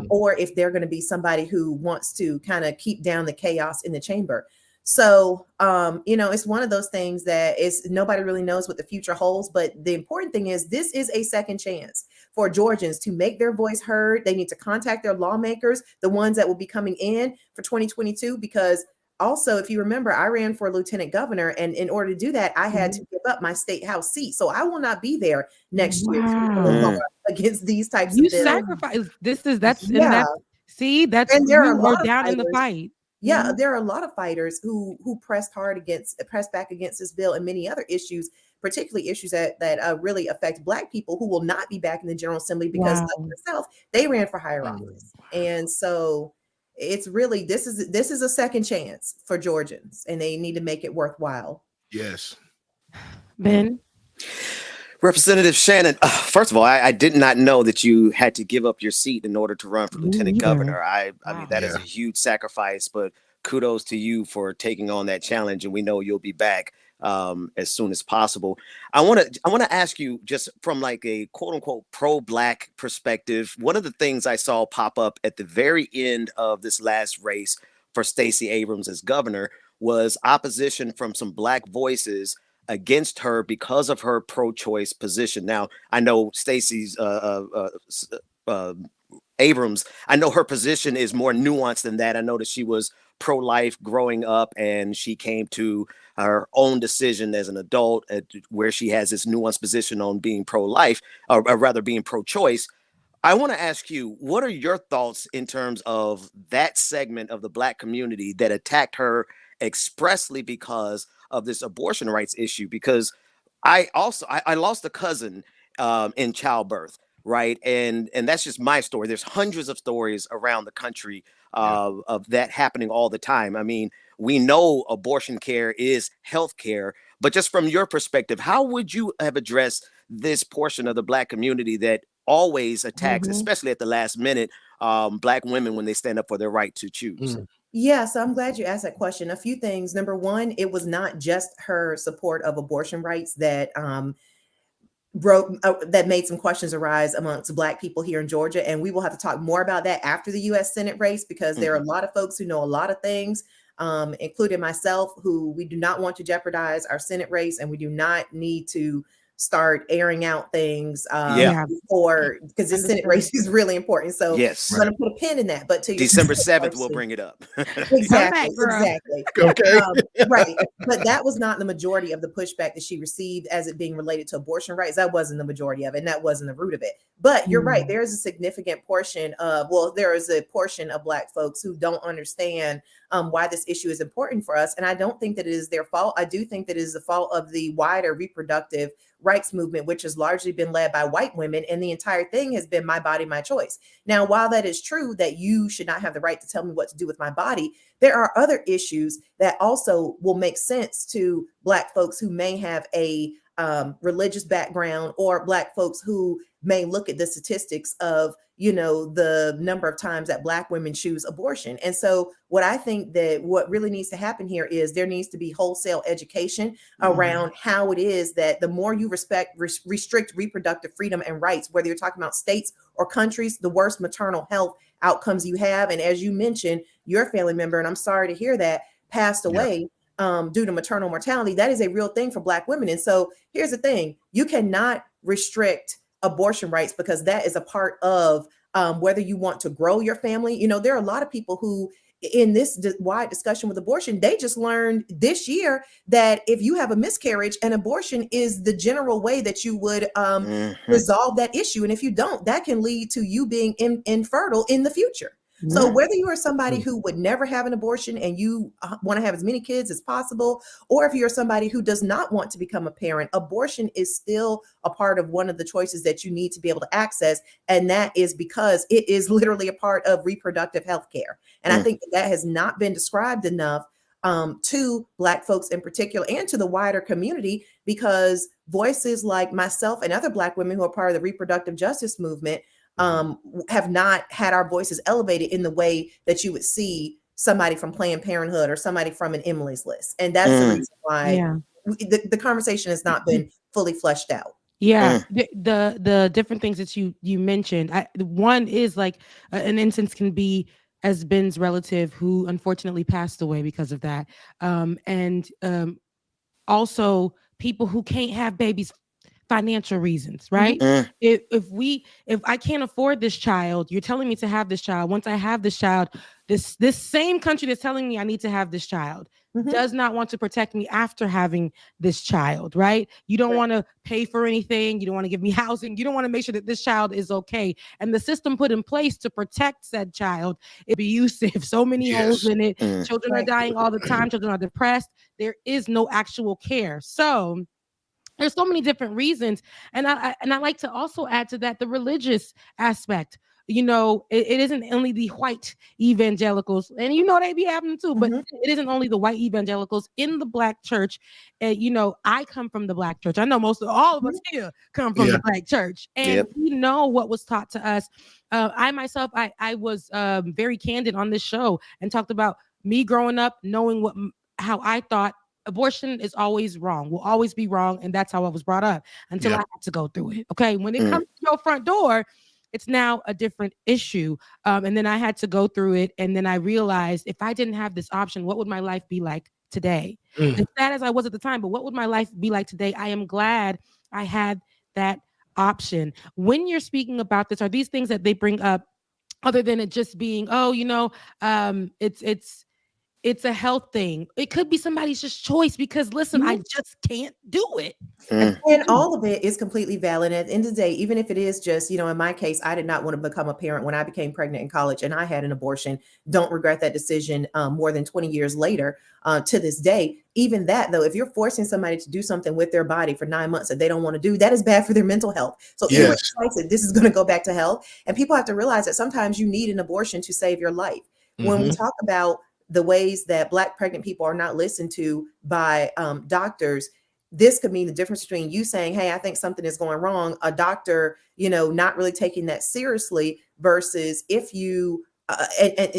or if they're going to be somebody who wants to kind of keep down the chaos in the chamber. So, it's one of those things that is nobody really knows what the future holds. But the important thing is this is a second chance for Georgians to make their voice heard. They need to contact their lawmakers, the ones that will be coming in for 2022, because also, if you remember, I ran for lieutenant governor, and in order to do that, I had to give up my state house seat. So I will not be there next year against these types of bills. You sacrifice. That's and there are a you lot are of down fighters. in the fight. Yeah, there are a lot of fighters who pressed back against this bill and many other issues, particularly issues that really affect Black people who will not be back in the General Assembly because, like yourself, they ran for higher office. And so it's really this is a second chance for Georgians, and they need to make it worthwhile. Yes. Ben? Representative Shannon, first of all, I did not know that you had to give up your seat in order to run for lieutenant governor. I mean, that is a huge sacrifice, but kudos to you for taking on that challenge. And we know you'll be back as soon as possible. I want to ask you, just from like a quote unquote pro-Black perspective, one of the things I saw pop up at the very end of this last race for Stacey Abrams as governor was opposition from some Black voices against her because of her pro-choice position. Now, I know Stacey's Abrams, I know her position is more nuanced than that. I know that she was pro-life growing up, and she came to her own decision as an adult where she has this nuanced position on being pro-life, or rather being pro-choice. I want to ask you, what are your thoughts in terms of that segment of the Black community that attacked her expressly because of this abortion rights issue? Because I lost a cousin in childbirth, right? And that's just my story. There's hundreds of stories around the country of that happening all the time. I mean, we know abortion care is health care, but just from your perspective, how would you have addressed this portion of the Black community that always attacks, especially at the last minute, Black women when they stand up for their right to choose? Yeah, so I'm glad you asked that question. A few things. Number one, it was not just her support of abortion rights that that made some questions arise amongst Black people here in Georgia. And we will have to talk more about that after the U.S. Senate race, because there are a lot of folks who know a lot of things, including myself, who we do not want to jeopardize our Senate race, and we do not need to start airing out things because this Senate race is really important. So yes, I'm going to put a pin in that. But to December 7th, we'll bring it up. Exactly. Okay. Right. But that was not the majority of the pushback that she received as it being related to abortion rights. That wasn't the majority of it, and that wasn't the root of it. But you're right. There is a significant portion of Black folks who don't understand why this issue is important for us. And I don't think that it is their fault. I do think that it is the fault of the wider reproductive rights movement, which has largely been led by white women. And the entire thing has been my body, my choice. Now, while that is true that you should not have the right to tell me what to do with my body, there are other issues that also will make sense to Black folks who may have a religious background, or Black folks who may look at the statistics of, the number of times that Black women choose abortion. And so what I think that what really needs to happen here is there needs to be wholesale education around how it is that the more you restrict reproductive freedom and rights, whether you're talking about states or countries, the worse maternal health outcomes you have. And as you mentioned, your family member, and I'm sorry to hear that, passed away due to maternal mortality, that is a real thing for Black women. And so here's the thing, you cannot restrict abortion rights because that is a part of whether you want to grow your family. You know, there are a lot of people who in this wide discussion with abortion, they just learned this year that if you have a miscarriage, an abortion is the general way that you would resolve that issue. And if you don't, that can lead to you being infertile in the future. So whether you are somebody who would never have an abortion and you want to have as many kids as possible, or if you're somebody who does not want to become a parent, abortion is still a part of one of the choices that you need to be able to access. And that is because it is literally a part of reproductive health care. And I think that has not been described enough to Black folks in particular and to the wider community, because voices like myself and other Black women who are part of the reproductive justice movement have not had our voices elevated in the way that you would see somebody from Planned Parenthood or somebody from an Emily's List. And that's the reason why the conversation has not been fully fleshed out. Yeah, the different things that you mentioned. One is like an instance can be as Ben's relative who unfortunately passed away because of that, and also people who can't have babies. Financial reasons, right? If I can't afford this child, you're telling me to have this child. Once I have this child, this same country that's telling me I need to have this child does not want to protect me after having this child, right? You don't want to pay for anything. You don't want to give me housing. You don't want to make sure that this child is okay. And the system put in place to protect said child is abusive. So many holes in it. Children are dying all the time. Children are depressed. There is no actual care. So there's so many different reasons. And I like to also add to that the religious aspect. You know, it isn't only the white evangelicals, and you know they be happening too, but it isn't only the white evangelicals in the Black church. You know, I come from the Black church. I know most of all of us here come from the Black church, and we know what was taught to us. I myself, I was very candid on this show and talked about me growing up, knowing how I thought abortion is always wrong, will always be wrong. And that's how I was brought up until I had to go through it. Okay. When it comes to your front door, it's now a different issue. And then I had to go through it. And then I realized if I didn't have this option, what would my life be like today? As sad as I was at the time, but what would my life be like today? I am glad I had that option. When you're speaking about this, are these things that they bring up other than it just being, oh, you know, it's a health thing. It could be somebody's just choice because listen, I just can't do it. And all of it is completely valid. At the end of the day, even if it is just, you know, in my case, I did not want to become a parent when I became pregnant in college and I had an abortion. Don't regret that decision more than 20 years later to this day. Even that, though, if you're forcing somebody to do something with their body for 9 months that they don't want to do, that is bad for their mental health. So even if this is going to go back to health, and people have to realize that sometimes you need an abortion to save your life. When we talk about the ways that Black pregnant people are not listened to by doctors, this could mean the difference between you saying, hey, I think something is going wrong, a doctor, you know, not really taking that seriously versus if you,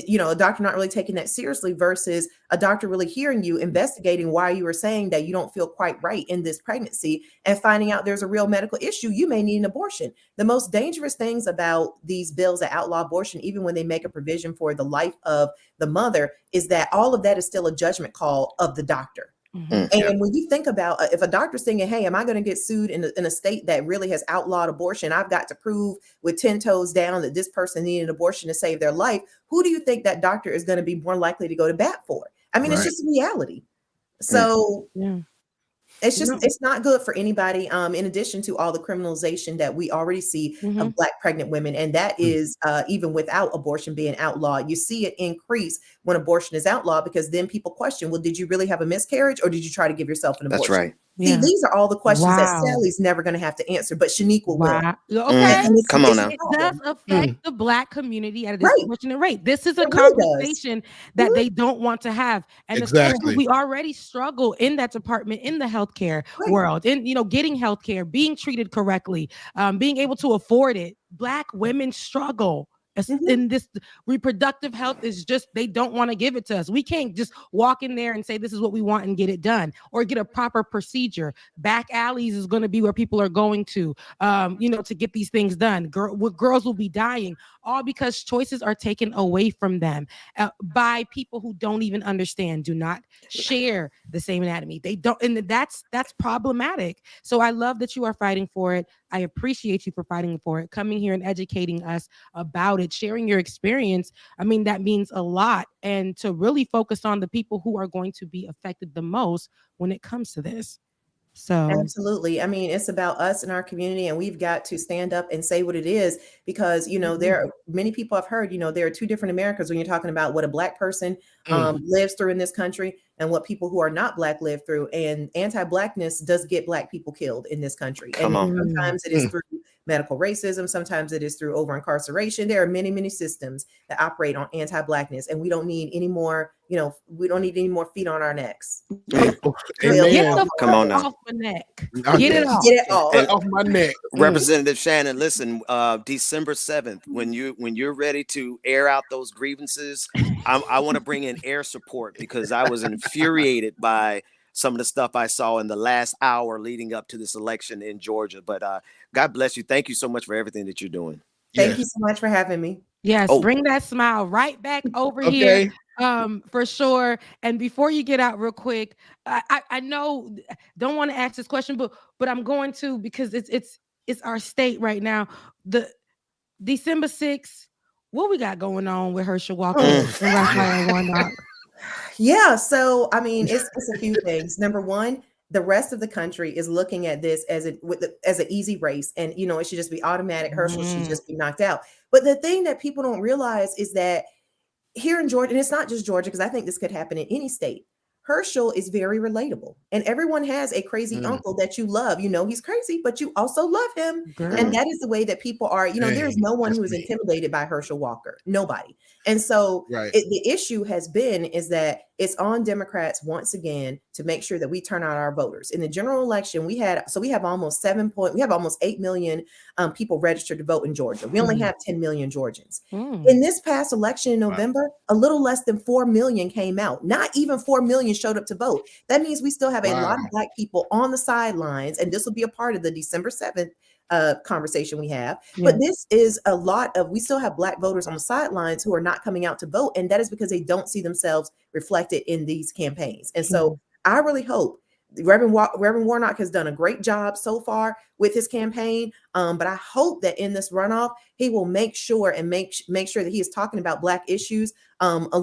you know, a doctor not really taking that seriously versus a doctor really hearing you, investigating why you were saying that you don't feel quite right in this pregnancy and finding out there's a real medical issue. You may need an abortion. The most dangerous things about these bills that outlaw abortion, even when they make a provision for the life of the mother, is that all of that is still a judgment call of the doctor. And when you think about if a doctor's thinking, hey, am I going to get sued in a state that really has outlawed abortion? I've got to prove with 10 toes down that this person needed an abortion to save their life. Who do you think that doctor is going to be more likely to go to bat for? I mean, it's just reality. So it's just, it's not good for anybody. In addition to all the criminalization that we already see of Black pregnant women. And that is even without abortion being outlawed, you see it increase when abortion is outlawed, because then people question, well, did you really have a miscarriage or did you try to give yourself an abortion? That's right. See, these are all the questions that Sally's never going to have to answer, but Shaniqua will. Okay. Come on now. It does affect the Black community at a disproportionate rate. This is a conversation that they don't want to have. And we already struggle in that department, in the healthcare world, in, you know, getting healthcare, being treated correctly, being able to afford it. Black women struggle. In this reproductive health is just, they don't want to give it to us. We can't just walk in there and say this is what we want and get it done, or get a proper procedure. Back alleys is going to be where people are going to, to get these things done. Girls will be dying, all because choices are taken away from them by people who don't even understand, do not share the same anatomy. They don't, and that's problematic. So I love that you are fighting for it. I appreciate you for fighting for it, coming here and educating us about it, sharing your experience. I mean, that means a lot. And to really focus on the people who are going to be affected the most when it comes to this. So absolutely. I mean, it's about us and our community, and we've got to stand up and say what it is, because, there are many people I've heard, there are two different Americas when you're talking about what a Black person lives through in this country and what people who are not Black live through. And anti-Blackness does get Black people killed in this country. Come on. Sometimes it is through medical racism. Sometimes it is through over incarceration. There are many, many systems that operate on anti-Blackness, and we don't need any more, we don't need any more feet on our necks. Get the Come on now. off my neck. Get it off. Get it off. Off my neck. Representative Shannon, listen, December 7th, when you're ready to air out those grievances, I want to bring in air support, because I was infuriated by some of the stuff I saw in the last hour leading up to this election in Georgia. But God bless you. Thank you so much for everything that you're doing. Thank you so much for having me. Yes, bring that smile right back over here. For sure. And before you get out real quick, I know, don't want to ask this question, but I'm going to, because it's our state right now. The December 6th, what we got going on with Herschel Walker and Raphael Warnock? Yeah, so I mean, it's a few things. Number one, the rest of the country is looking at this as an easy race, and it should just be automatic. Herschel should just be knocked out. But the thing that people don't realize is that here in Georgia, and it's not just Georgia, because I think this could happen in any state, Herschel is very relatable, and everyone has a crazy uncle that you love. He's crazy, but you also love him. Girl. And that is the way that people are. There's no one who is intimidated by Herschel Walker. Nobody. And so the issue has been is that it's on Democrats once again to make sure that we turn out our voters. In the general election, we have almost 8 million people registered to vote in Georgia. We only have 10 million Georgians. In this past election in November, a little less than 4 million came out. Not even 4 million showed up to vote. That means we still have a lot of Black people on the sidelines, and this will be a part of the December 7th conversation we have. But this is we still have Black voters on the sidelines who are not coming out to vote, and that is because they don't see themselves reflected in these campaigns. And so I really hope Reverend Warnock has done a great job so far with his campaign, but I hope that in this runoff he will make sure that he is talking about Black issues with a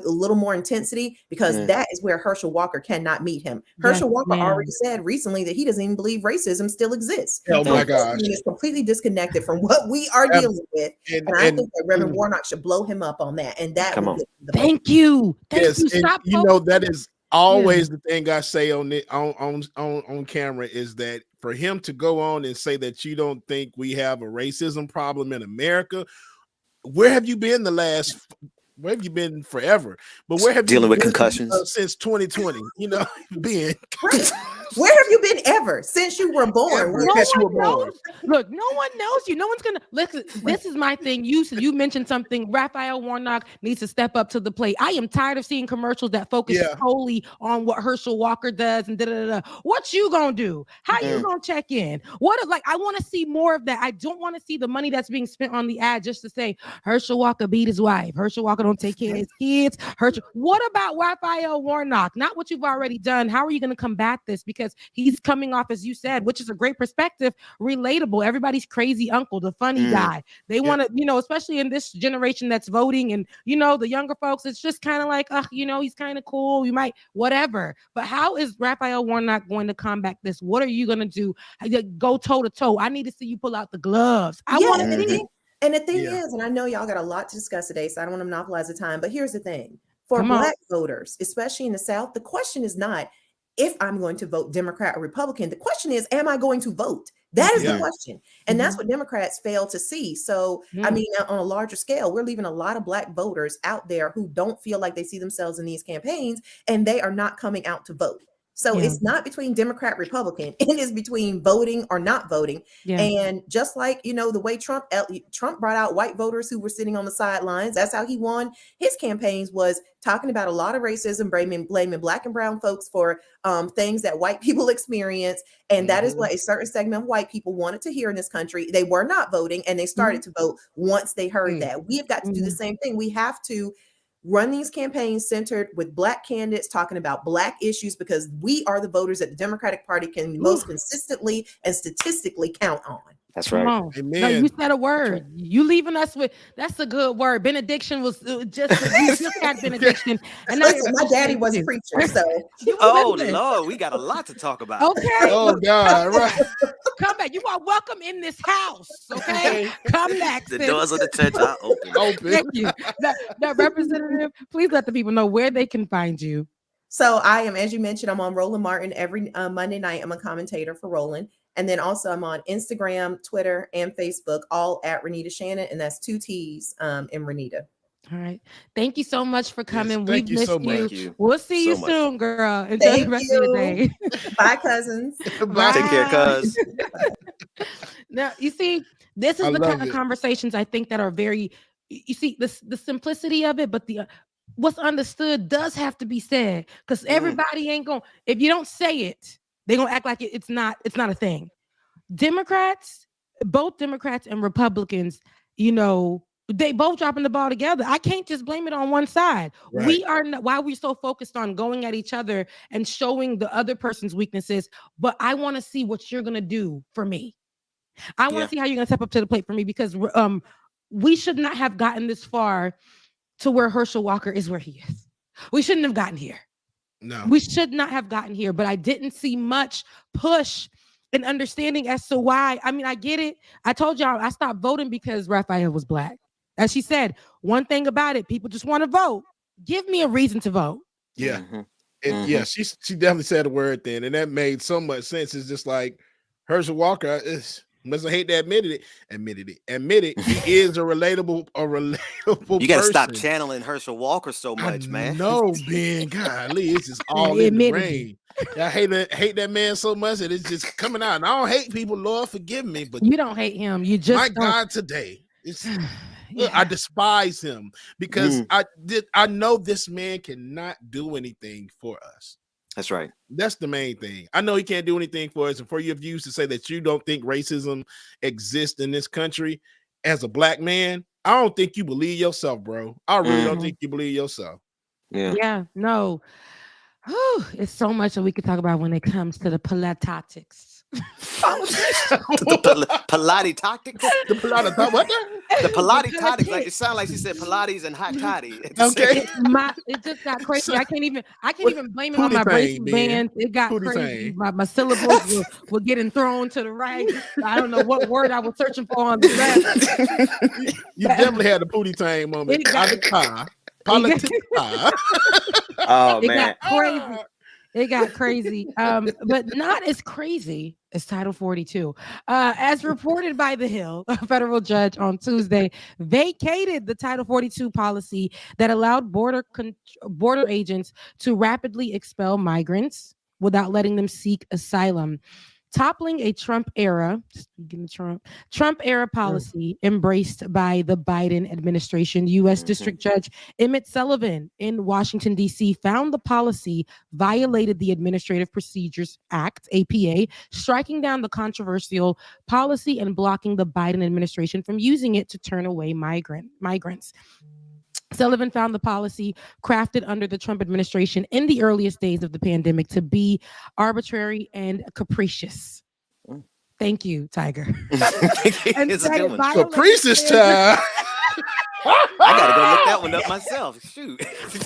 little more intensity, because that is where Herschel Walker cannot meet him. Herschel Walker already said recently that he doesn't even believe racism still exists. Oh my gosh, he is completely disconnected from what we are dealing with, and I think that Reverend Warnock should blow him up on that. And that Thank you. Stop. That is always the thing I say on camera, is that for him to go on and say that you don't think we have a racism problem in America, where have you been where have you been forever? But where have dealing you with been concussions since 2020? Being where have you been ever since you were born? Look, no one knows you. No one's gonna listen. This is my thing. You mentioned something. Raphael Warnock needs to step up to the plate. I am tired of seeing commercials that focus solely on what Herschel Walker does and What you gonna do? How you gonna check in? I want to see more of that. I don't want to see the money that's being spent on the ad just to say Herschel Walker beat his wife. Herschel Walker don't take care of his kids. What about Raphael Warnock? Not what you've already done. How are you going to combat this? Because he's coming off, as you said, which is a great perspective, relatable. Everybody's crazy uncle, the funny guy. They want to, especially in this generation that's voting, and the younger folks, it's just kind of like, he's kind of cool. You might whatever. But how is Raphael Warnock going to combat this? What are you going to do? Go toe to toe. I need to see you pull out the gloves. I want to see. And the thing is, and I know y'all got a lot to discuss today, so I don't want to monopolize the time, but here's the thing. For Black voters, especially in the South, the question is not if I'm going to vote Democrat or Republican. The question is, am I going to vote? That is the question. And that's what Democrats fail to see. So, I mean, on a larger scale, we're leaving a lot of Black voters out there who don't feel like they see themselves in these campaigns, and they are not coming out to vote. So it's not between Democrat, Republican. It is between voting or not voting. Yeah. And just like, the way Trump brought out white voters who were sitting on the sidelines, that's how he won his campaigns, was talking about a lot of racism, blaming Black and brown folks for things that white people experience. And that is what a certain segment of white people wanted to hear in this country. They were not voting, and they started to vote once they heard that. We have got to do the same thing. We have to run these campaigns centered with Black candidates talking about Black issues, because we are the voters that the Democratic Party can most consistently and statistically count on. That's right. Amen. No, you said a word. Right. You leaving us with, that's a good word. Benediction was just had benediction. And my daddy was a preacher, so. Oh Lord, we got a lot to talk about. Okay. Oh God, right. Come back. You are welcome in this house. Okay. Come back. The doors of the church are open. Thank you. Now, Representative, please let the people know where they can find you. So I am, as you mentioned, I'm on Roland Martin every Monday night. I'm a commentator for Roland. And then also I'm on Instagram, Twitter, and Facebook, all at Renita Shannon. And that's 2 T's in Renita. All right. Thank you so much for coming. Yes, We've missed so you. We'll see you soon, girl. Enjoy Thank the rest you. of your day. Bye, cousins. Bye. Take care, cuz. Now, you see, this is the kind of conversations I think that are very, you see, the simplicity of it, but the what's understood does have to be said, because everybody ain't going, if you don't say it, they're going to act like it's not a thing. Democrats, both Democrats and Republicans, they both dropping the ball together. I can't just blame it on one side. Right. We are not, why we're so focused on going at each other and showing the other person's weaknesses, but I want to see what you're going to do for me. I want to see how you're going to step up to the plate for me, because we should not have gotten this far to where Herschel Walker is where he is. We shouldn't have gotten here. No, we should not have gotten here, but I didn't see much push and understanding as to why. I mean, I get it. I told y'all I stopped voting because Raphael was Black. As she said, one thing about it, people just want to vote. Give me a reason to vote. Yeah. And yeah, she definitely said a word then, and that made so much sense. It's just like Herschel Walker is, must hate to admit it. He is a relatable You gotta person. stop channeling Herschel Walker so much, man. No, Ben, golly, it's just all in the brain. I hate that man so much that it's just coming out. And I don't hate people, Lord, forgive me, but you don't hate him. You just my God today. It's I despise him because I know this man cannot do anything for us. That's right. That's the main thing. I know he can't do anything for us. And for your views to say that you don't think racism exists in this country as a Black man, I don't think you believe yourself, bro. I really don't think you believe yourself. Yeah, no. Whew, it's so much that we could talk about when it comes to the politics. The Pilates tactics? The Pilates, what? The Pilates tactics. Like, it sounds like she said Pilates and hot toddy. Okay. It just got crazy. I can't even blame it on my bracelet bands. It got crazy. My syllables were getting thrown to the right. I don't know what word I was searching for on the left. You definitely had a pootie tang moment. Politics. Oh man. It got crazy. But not as crazy as Title 42. As reported by The Hill, a federal judge on Tuesday vacated the Title 42 policy that allowed border agents to rapidly expel migrants without letting them seek asylum, toppling a Trump era policy embraced by the Biden administration. U.S. District Judge Emmett Sullivan in Washington, D.C. found the policy violated the Administrative Procedures Act, APA, striking down the controversial policy and blocking the Biden administration from using it to turn away migrants. Sullivan found the policy crafted under the Trump administration in the earliest days of the pandemic to be arbitrary and capricious. Thank you, Tiger. It's a good one. Capricious child. I gotta go look that one up myself. Shoot.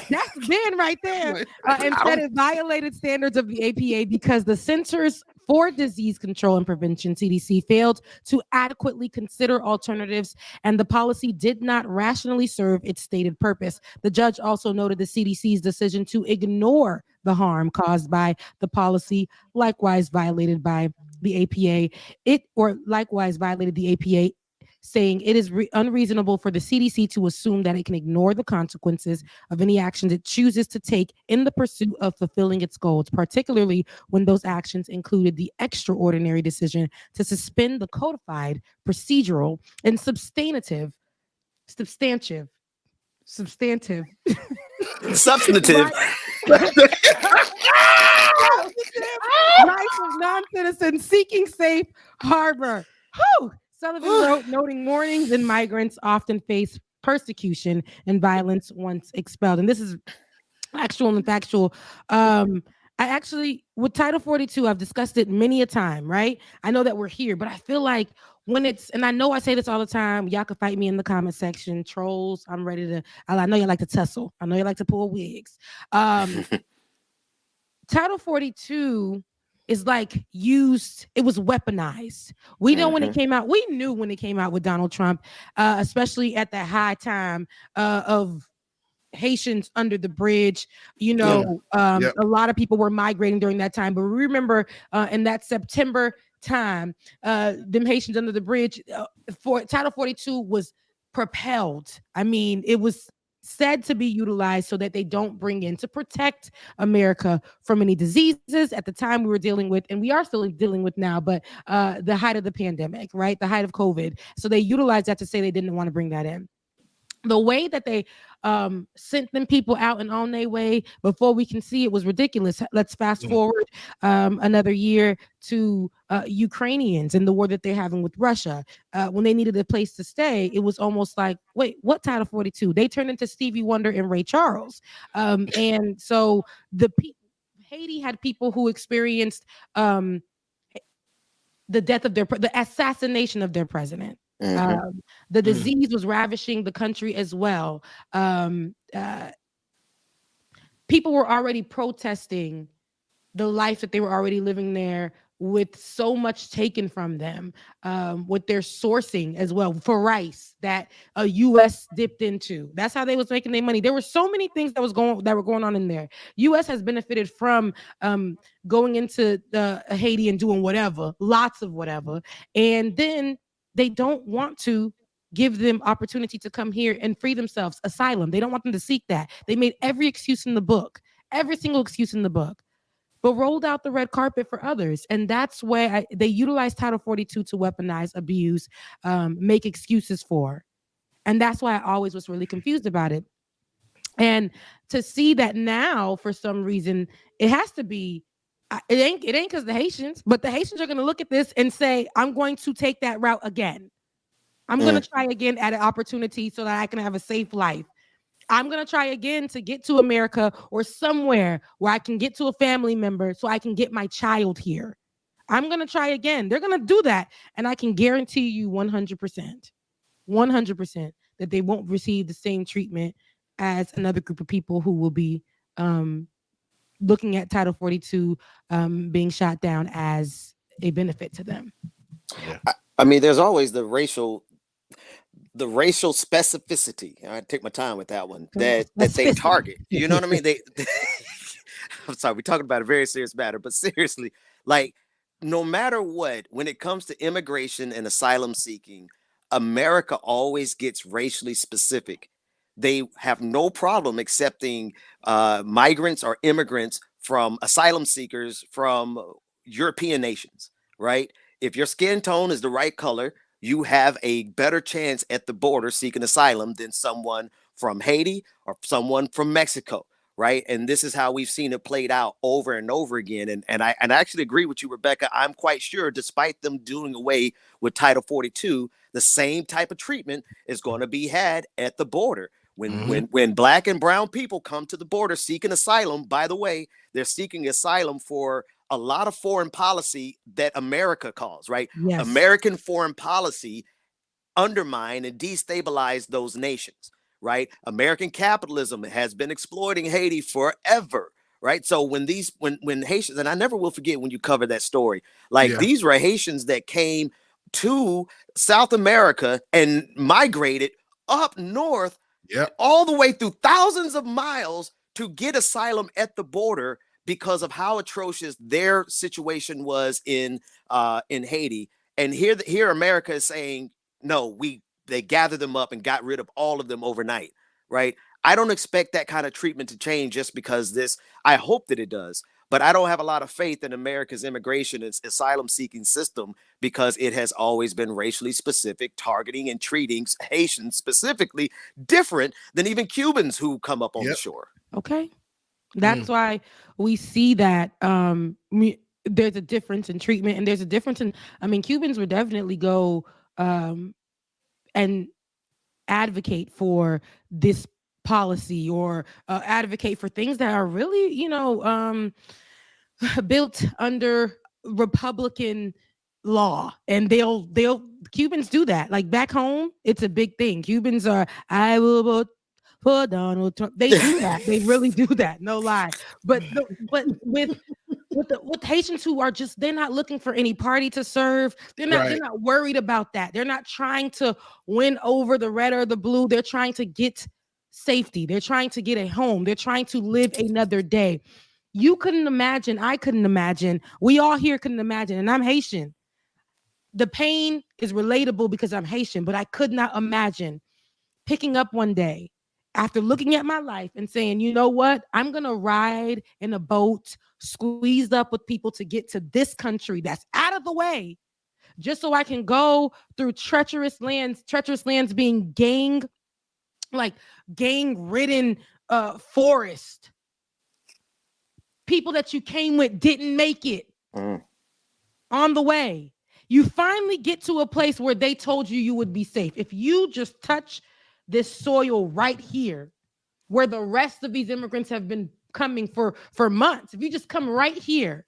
That's Ben right there. And said it violated standards of the APA because the Centers for Disease Control and Prevention, CDC, failed to adequately consider alternatives, and the policy did not rationally serve its stated purpose. The judge also noted the CDC's decision to ignore the harm caused by the policy likewise violated by the APA. Likewise violated the APA saying it is unreasonable for the CDC to assume that it can ignore the consequences of any actions it chooses to take in the pursuit of fulfilling its goals, particularly when those actions included the extraordinary decision to suspend the codified, procedural, and substantive Substantive. rights of non-citizens seeking safe harbor. Whew! Sullivan wrote, noting Mormons and migrants often face persecution and violence once expelled. And this is actual and factual. I actually, with Title 42, I've discussed it many a time, right? I know that we're here, but I feel like when it's, and I know I say this all the time, y'all can fight me in the comment section, trolls, I'm ready to, I know you like to tussle. I know you like to pull wigs. Title 42 is like used, it was weaponized. We know when it came out, we knew when it came out with Donald Trump, especially at the high time of Haitians under the bridge. You know, a lot of people were migrating during that time. But remember, in that September time, them Haitians under the bridge for Title 42 was propelled. I mean, it was said to be utilized so that they don't bring in to protect America from any diseases at the time we were dealing with, and we are still dealing with now, but the height of the pandemic, right? The height of COVID. So they utilized that to say they didn't want to bring that in. The way that they sent them people out and on their way before we can see it was ridiculous. Let's fast forward another year to Ukrainians and the war that they're having with Russia. When they needed a place to stay, it was almost like, wait, what Title 42? They turned into Stevie Wonder and Ray Charles. And so Haiti had people who experienced the death of the assassination of their president. The disease was ravishing the country as well. People were already protesting the life that they were already living there with so much taken from them, with their sourcing as well for rice that U.S. dipped into. That's how they was making their money. There were so many things that were going on in there. U.S. has benefited from going into Haiti and doing whatever, lots of whatever, and then they don't want to give them opportunity to come here and free themselves, asylum. They don't want them to seek that. They made every excuse in the book, every single excuse in the book, but rolled out the red carpet for others. And that's where they utilized Title 42 to weaponize, abuse, make excuses for. And that's why I always was really confused about it. And to see that now, for some reason, it has to be, it ain't because the Haitians, but the Haitians are going to look at this and say, I'm going to take that route again. I'm going to try again at an opportunity so that I can have a safe life. I'm going to try again to get to America or somewhere where I can get to a family member so I can get my child here. I'm going to try again. They're going to do that. And I can guarantee you 100% that they won't receive the same treatment as another group of people who will be looking at Title 42 being shot down as a benefit to them. I mean, there's always the racial specificity. I take my time with that one. That they target. You know what I mean? I'm sorry, we're talking about a very serious matter, but seriously, like no matter what, when it comes to immigration and asylum seeking, America always gets racially specific. They have no problem accepting migrants or immigrants from asylum seekers from European nations, right? If your skin tone is the right color, you have a better chance at the border seeking asylum than someone from Haiti or someone from Mexico, right? And this is how we've seen it played out over and over again. And I actually agree with you, Rebecca. I'm quite sure, despite them doing away with Title 42, the same type of treatment is going to be had at the border. When black and brown people come to the border seeking asylum, by the way, they're seeking asylum for a lot of foreign policy that America calls, right? Yes. American foreign policy undermine and destabilize those nations, right? American capitalism has been exploiting Haiti forever, right? So when Haitians, and I never will forget when you cover that story, like these were Haitians that came to South America and migrated up north all the way through thousands of miles to get asylum at the border because of how atrocious their situation was in Haiti. And here America is saying, no, they gathered them up and got rid of all of them overnight, right? I don't expect that kind of treatment to change just because I hope that it does, but I don't have a lot of faith in America's immigration and asylum seeking system because it has always been racially specific, targeting and treating Haitians specifically different than even Cubans who come up on the shore. Okay. That's why we see that there's a difference in treatment, and there's a difference in, Cubans would definitely go and advocate for this policy or advocate for things that are really, built under Republican law, and they'll Cubans do that. Like back home, it's a big thing. Cubans are, I will vote for Donald Trump. They do that. They really do that. No lie. But with Haitians who are just, they're not looking for any party to serve. They're not worried about that. They're not trying to win over the red or the blue. They're trying to get safety. They're trying to get a home. They're trying to live another day. You couldn't imagine. I couldn't imagine. We all here couldn't imagine. And I'm Haitian. The pain is relatable because I'm Haitian, but I could not imagine picking up one day after looking at my life and saying, you know what? I'm going to ride in a boat squeezed up with people to get to this country that's out of the way, just so I can go through treacherous lands being gang-ridden forest. People that you came with didn't make it on the way. You finally get to a place where they told you would be safe. If you just touch this soil right here, where the rest of these immigrants have been coming for months, if you just come right here,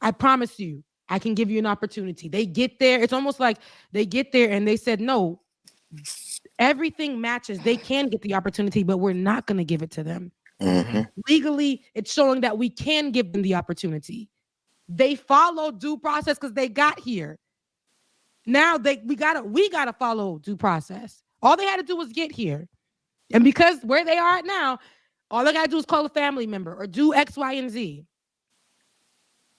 I promise you, I can give you an opportunity. They get there. It's almost like they get there and they said, no, everything matches. They can get the opportunity, but we're not going to give it to them. Legally, it's showing that we can give them the opportunity. They follow due process because they got here. Now we gotta follow due process. All they had to do was get here. And because where they are at now, all they gotta do is call a family member or do X, Y, and Z.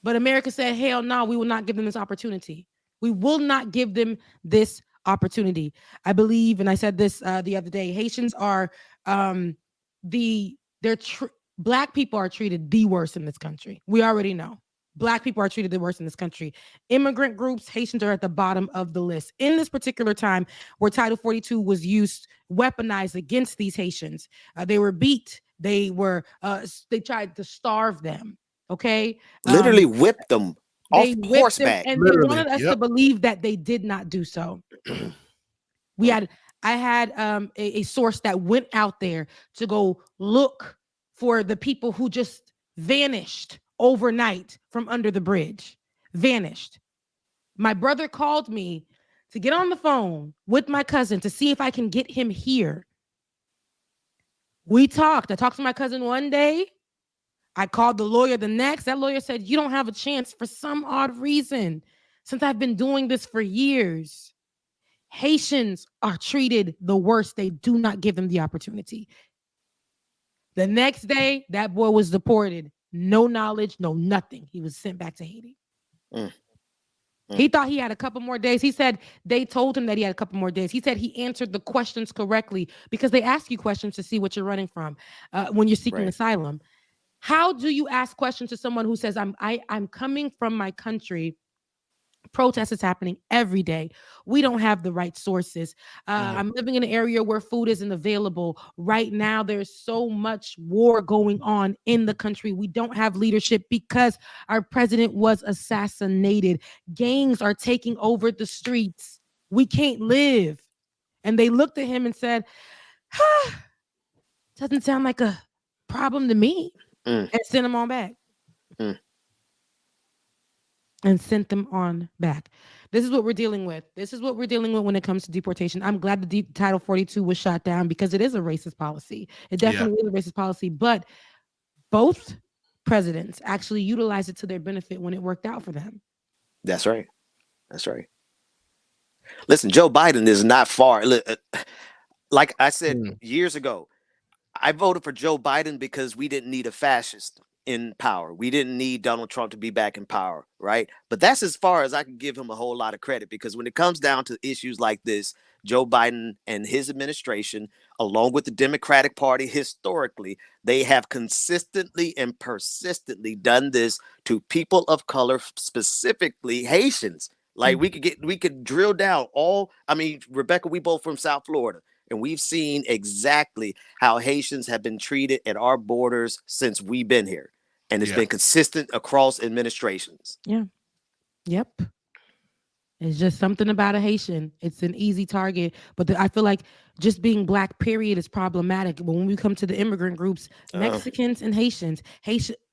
But America said, hell no, we will not give them this opportunity. We will not give them this opportunity. I believe, and I said this the other day, Haitians are Black people are treated the worst in this country. We already know. Black people are treated the worst in this country. Immigrant groups, Haitians are at the bottom of the list. In this particular time where Title 42 was used, weaponized against these Haitians, they were beat. They tried to starve them. Okay. Literally whipped them off horseback. And they wanted us to believe that they did not do so. I had a source that went out there to go look for the people who just vanished overnight from under the bridge. Vanished. My brother called me to get on the phone with my cousin to see if I can get him here. We talked. I talked to my cousin one day. I called the lawyer the next. That lawyer said, you don't have a chance for some odd reason. Since I've been doing this for years, Haitians are treated the worst. They do not give them the opportunity. The next day, that boy was deported. No knowledge, no nothing. He was sent back to Haiti. He thought he had a couple more days. He said they told him that he had a couple more days. He said he answered the questions correctly because they ask you questions to see what you're running from when you're seeking asylum. How do you ask questions to someone who says, I'm coming from my country? Protest is happening every day. We don't have the right sources. I'm living in an area where food isn't available. Right now, there's so much war going on in the country. We don't have leadership because our president was assassinated. Gangs are taking over the streets. We can't live. And they looked at him and said, doesn't sound like a problem to me. And sent him on back. And sent them on back. This is what we're dealing with. This is what we're dealing with when it comes to deportation. I'm glad the Title 42 was shot down because it is a racist policy. It definitely is a racist policy, but both presidents actually utilized it to their benefit when it worked out for them. That's right. That's right. Listen, Joe Biden is not far. Like I said years ago, I voted for Joe Biden because we didn't need a fascist in power. We didn't need Donald Trump to be back in power, right? But that's as far as I can give him a whole lot of credit, because when it comes down to issues like this, Joe Biden and his administration, along with the Democratic Party, historically, they have consistently and persistently done this to people of color, specifically Haitians. Like we could drill down Rebecca, we both from South Florida. And we've seen exactly how Haitians have been treated at our borders since we've been here. And it's been consistent across administrations. Yeah. Yep. It's just something about a Haitian. It's an easy target. But I feel like just being Black, period, is problematic. When we come to the immigrant groups, Mexicans and Haitians,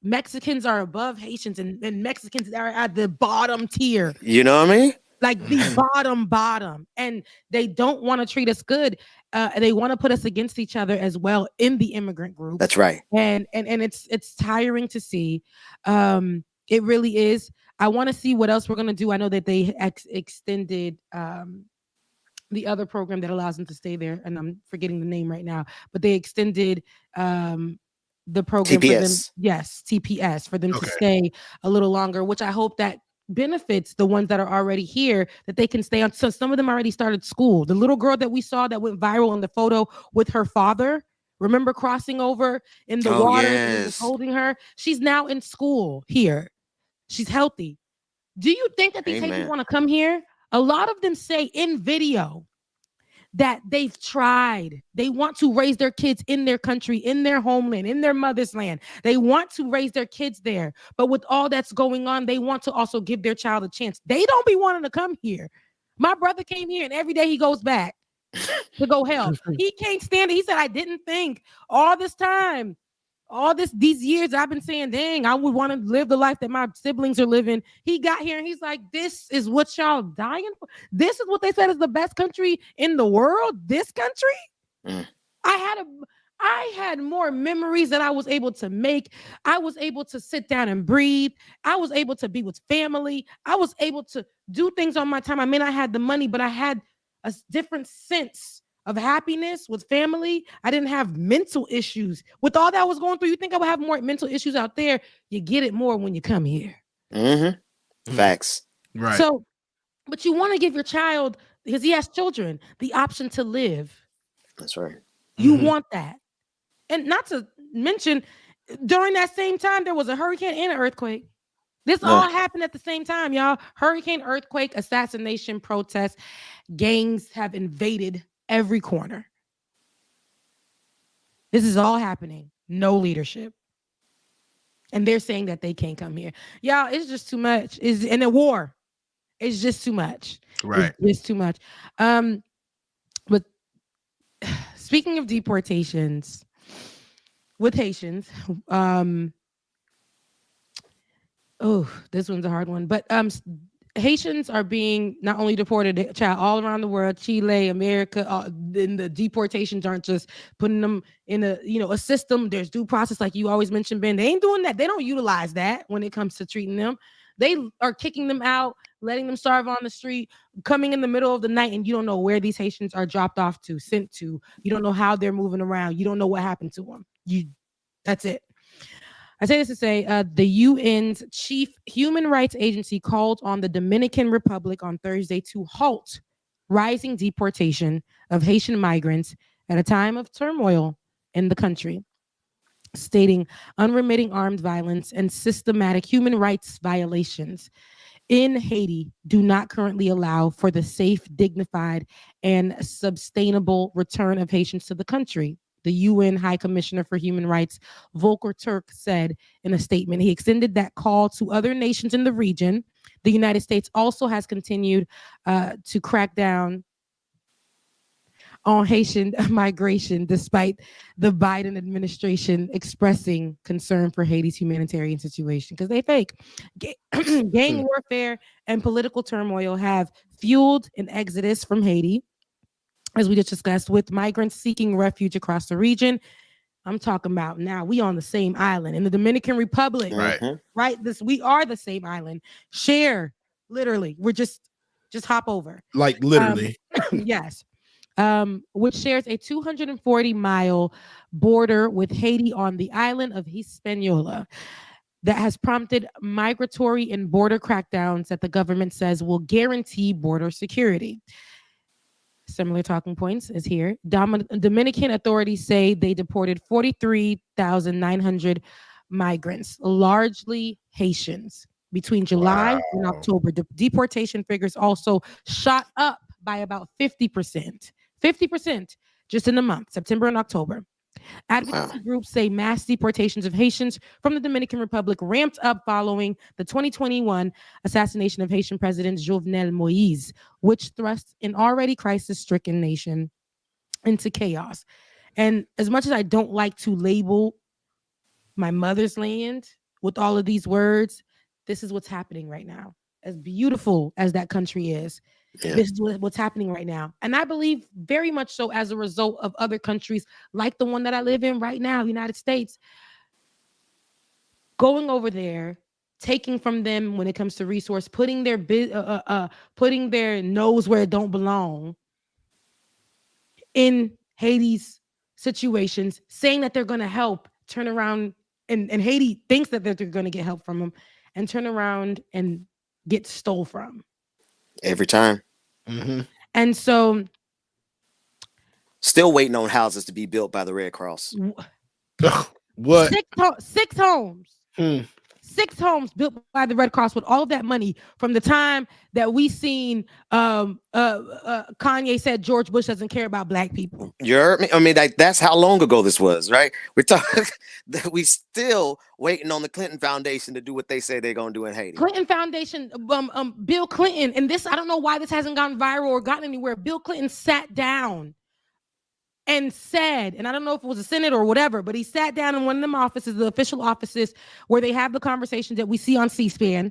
Mexicans are above Haitians, and Mexicans are at the bottom tier. You know what I mean? Like the bottom. And they don't want to treat us good. They want to put us against each other as well in the immigrant group. That's right. And it's tiring to see. It really is. I want to see what else we're going to do. I know that they extended the other program that allows them to stay there. And I'm forgetting the name right now. But they extended the program TPS. for them. Yes, TPS, for them to stay a little longer, which I hope that benefits the ones that are already here, that they can stay on. So some of them already started school. The little girl that we saw that went viral in the photo with her father, remember crossing over in the water and he was holding her? She's now in school here. She's healthy. Do you think that these Haitians want to come here? A lot of them say in video that they've tried. They want to raise their kids in their country, in their homeland, in their mother's land. They want to raise their kids there. But with all that's going on, they want to also give their child a chance. They don't be wanting to come here. My brother came here and every day he goes back to go help. He can't stand it. He said, I didn't think all this time, these years I've been saying, dang, I would want to live the life that my siblings are living. He got here and he's like, this is what y'all dying for. This is what they said is the best country in the world. This country. I had more memories that I was able to make. I was able to sit down and breathe. I was able to be with family. I was able to do things on my time. I mean, I had the money, but I had a different sense of happiness with family. I didn't have mental issues. With all that was going through, you think I would have more mental issues out there? You get it more when you come here. Facts. Right. So, but you want to give your child, because he has children, the option to live. That's right. You want that. And not to mention, during that same time, there was a hurricane and an earthquake. This all happened at the same time, y'all. Hurricane, earthquake, assassination, protests. Gangs have invaded every corner. This is all happening. No leadership. And they're saying that they can't come here. Y'all, it's just too much. And a war. It's just too much. Right. It's too much. But speaking of deportations with Haitians, this one's a hard one. But Haitians are being not only deported, all around the world, Chile, America. Then the deportations aren't just putting them in a system. There's due process, like you always mentioned, Ben. They ain't doing that. They don't utilize that when it comes to treating them. They are kicking them out, letting them starve on the street, coming in the middle of the night, and you don't know where these Haitians are dropped off to, sent to. You don't know how they're moving around. You don't know what happened to them. That's it. I say this to say the UN's chief human rights agency called on the Dominican Republic on Thursday to halt rising deportation of Haitian migrants at a time of turmoil in the country, stating unremitting armed violence and systematic human rights violations in Haiti do not currently allow for the safe, dignified, and sustainable return of Haitians to the country. The UN High Commissioner for Human Rights, Volker Turk, said in a statement. He extended that call to other nations in the region. The United States also has continued to crack down on Haitian migration, despite the Biden administration expressing concern for Haiti's humanitarian situation, because they fake. Gang warfare and political turmoil have fueled an exodus from Haiti, as we just discussed, with migrants seeking refuge across the region. I'm talking about now we on the same island in the Dominican Republic, right? We are the same island. Share, literally. We're just hop over. Like literally. Yes. which shares a 240-mile border with Haiti on the island of Hispaniola, that has prompted migratory and border crackdowns that the government says will guarantee border security. Similar talking points is here. Dominican authorities say they deported 43,900 migrants, largely Haitians, between July and October. Deportation figures also shot up by about 50%. 50% just in the month, September and October. Advocacy groups say mass deportations of Haitians from the Dominican Republic ramped up following the 2021 assassination of Haitian President Jovenel Moïse, which thrust an already crisis-stricken nation into chaos. And as much as I don't like to label my mother's land with all of these words, this is what's happening right now. As beautiful as that country is, this is what's happening right now. And I believe very much so as a result of other countries like the one that I live in right now, the United States, going over there, taking from them when it comes to resource, putting their nose where it don't belong in Haiti's situations, saying that they're going to help, turn around, and Haiti thinks that they're going to get help from them, and turn around and get stole from. Every time. And so still waiting on houses to be built by the Red Cross. What? Six homes. 6 homes built by the Red Cross with all of that money from the time that we seen Kanye said George Bush doesn't care about black people. You heard me? I mean, that's how long ago this was, right? We're talking. We still waiting on the Clinton Foundation to do what they say they're gonna do in Haiti. Clinton Foundation, Bill Clinton, and this, I don't know why this hasn't gone viral or gotten anywhere. Bill Clinton sat down and said, and I don't know if it was a Senate or whatever, but he sat down in one of them offices, the official offices where they have the conversations that we see on C-SPAN.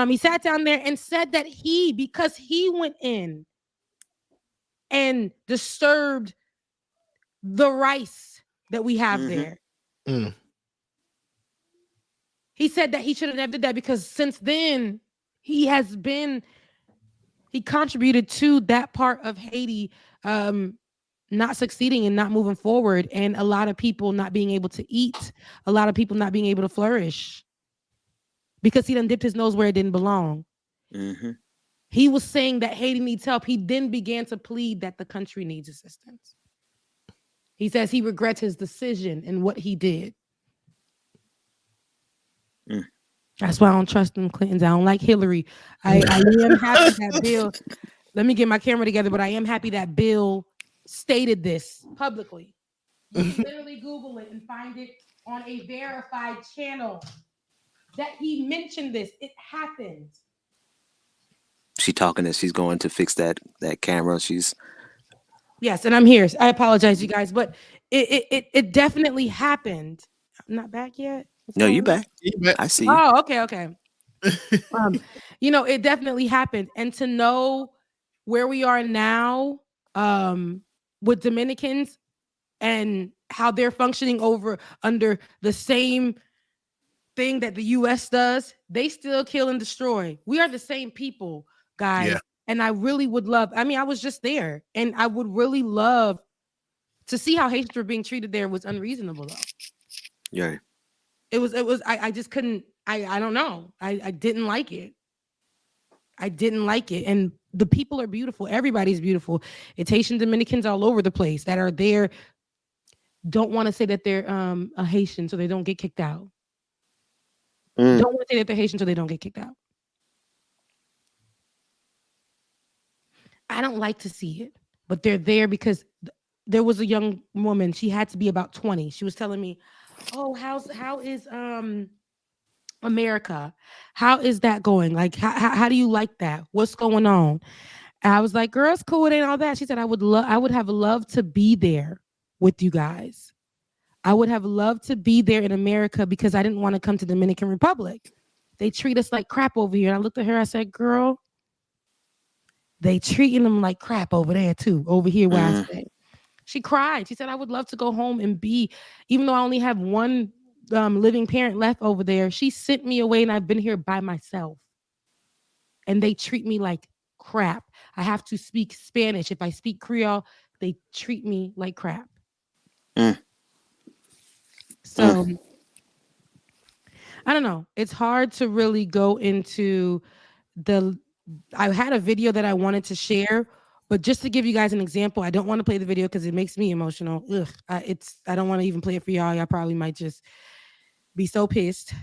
He sat down there and said that because he went in and disturbed the rice that we have there. He said that he should have never did that because since then he contributed to that part of Haiti not succeeding and not moving forward, and a lot of people not being able to eat, a lot of people not being able to flourish because he done dipped his nose where it didn't belong. He was saying that Haiti needs help. He then began to plead that the country needs assistance. He says he regrets his decision and what he did. That's why I don't trust them Clintons. I don't like Hillary. I am happy that Bill, let me get my camera together, but I am happy that Bill stated this publicly. You can literally Google it and find it on a verified channel that he mentioned this. It happened. She talking as she's going to fix that camera. Yes, and I'm here. I apologize, you guys, but it definitely happened. I'm not back yet. No, you back. I see you. Oh, okay. It definitely happened. And to know where we are now, with Dominicans and how they're functioning under the same thing that the U.S. does, they still kill and destroy. We are the same people, guys. Yeah. And I really would love, I was just there, and I would really love to see how Haitians were being treated there was unreasonable, though. Yeah. It was, I just couldn't, I don't know. I didn't like it. And the people are beautiful. Everybody's beautiful. It's Haitian Dominicans all over the place that are there. Don't want to say that they're a Haitian so they don't get kicked out. Don't want to say that they're Haitian so they don't get kicked out. I don't like to see it, but they're there because there was a young woman. She had to be about 20. She was telling me, "Oh, how is America? How is that going? Like, how do you like that? What's going on?" And I was like, "Girl, it's cool. It ain't all that." She said, I would have loved to be there with you guys. I would have loved to be there in America because I didn't want to come to Dominican Republic. They treat us like crap over here." And I looked at her, I said, "Girl, they treating them like crap over there too, over here where I stay." She cried. She said, "I would love to go home and be, even though I only have one living parent left over there, she sent me away and I've been here by myself. And they treat me like crap. I have to speak Spanish. If I speak Creole, they treat me like crap. Mm. So I don't know. It's hard to really go into I had a video that I wanted to share, but just to give you guys an example, I don't want to play the video because it makes me emotional. Ugh, I don't want to even play it for y'all. Y'all probably might just be so pissed.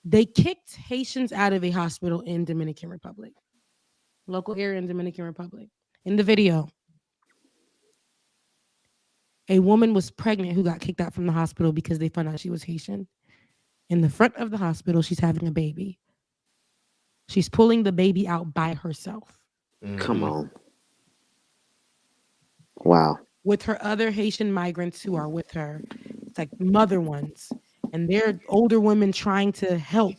They kicked Haitians out of a hospital in Dominican Republic, local area in Dominican Republic. In the video, a woman was pregnant who got kicked out from the hospital because they found out she was Haitian. In the front of the hospital, she's having a baby. She's pulling the baby out by herself. Come on. Wow. With her other Haitian migrants who are with her. It's like mother ones. And they're older women trying to help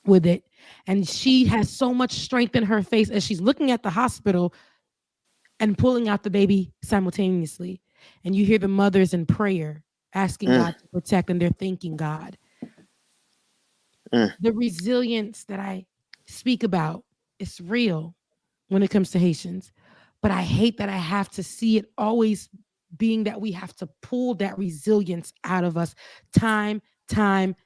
with it. And she has so much strength in her face as she's looking at the hospital and pulling out the baby simultaneously. And you hear the mothers in prayer asking God to protect, and they're thanking God. The resilience that I speak about is real when it comes to Haitians, but I hate that I have to see it always being that we have to pull that resilience out of us time again.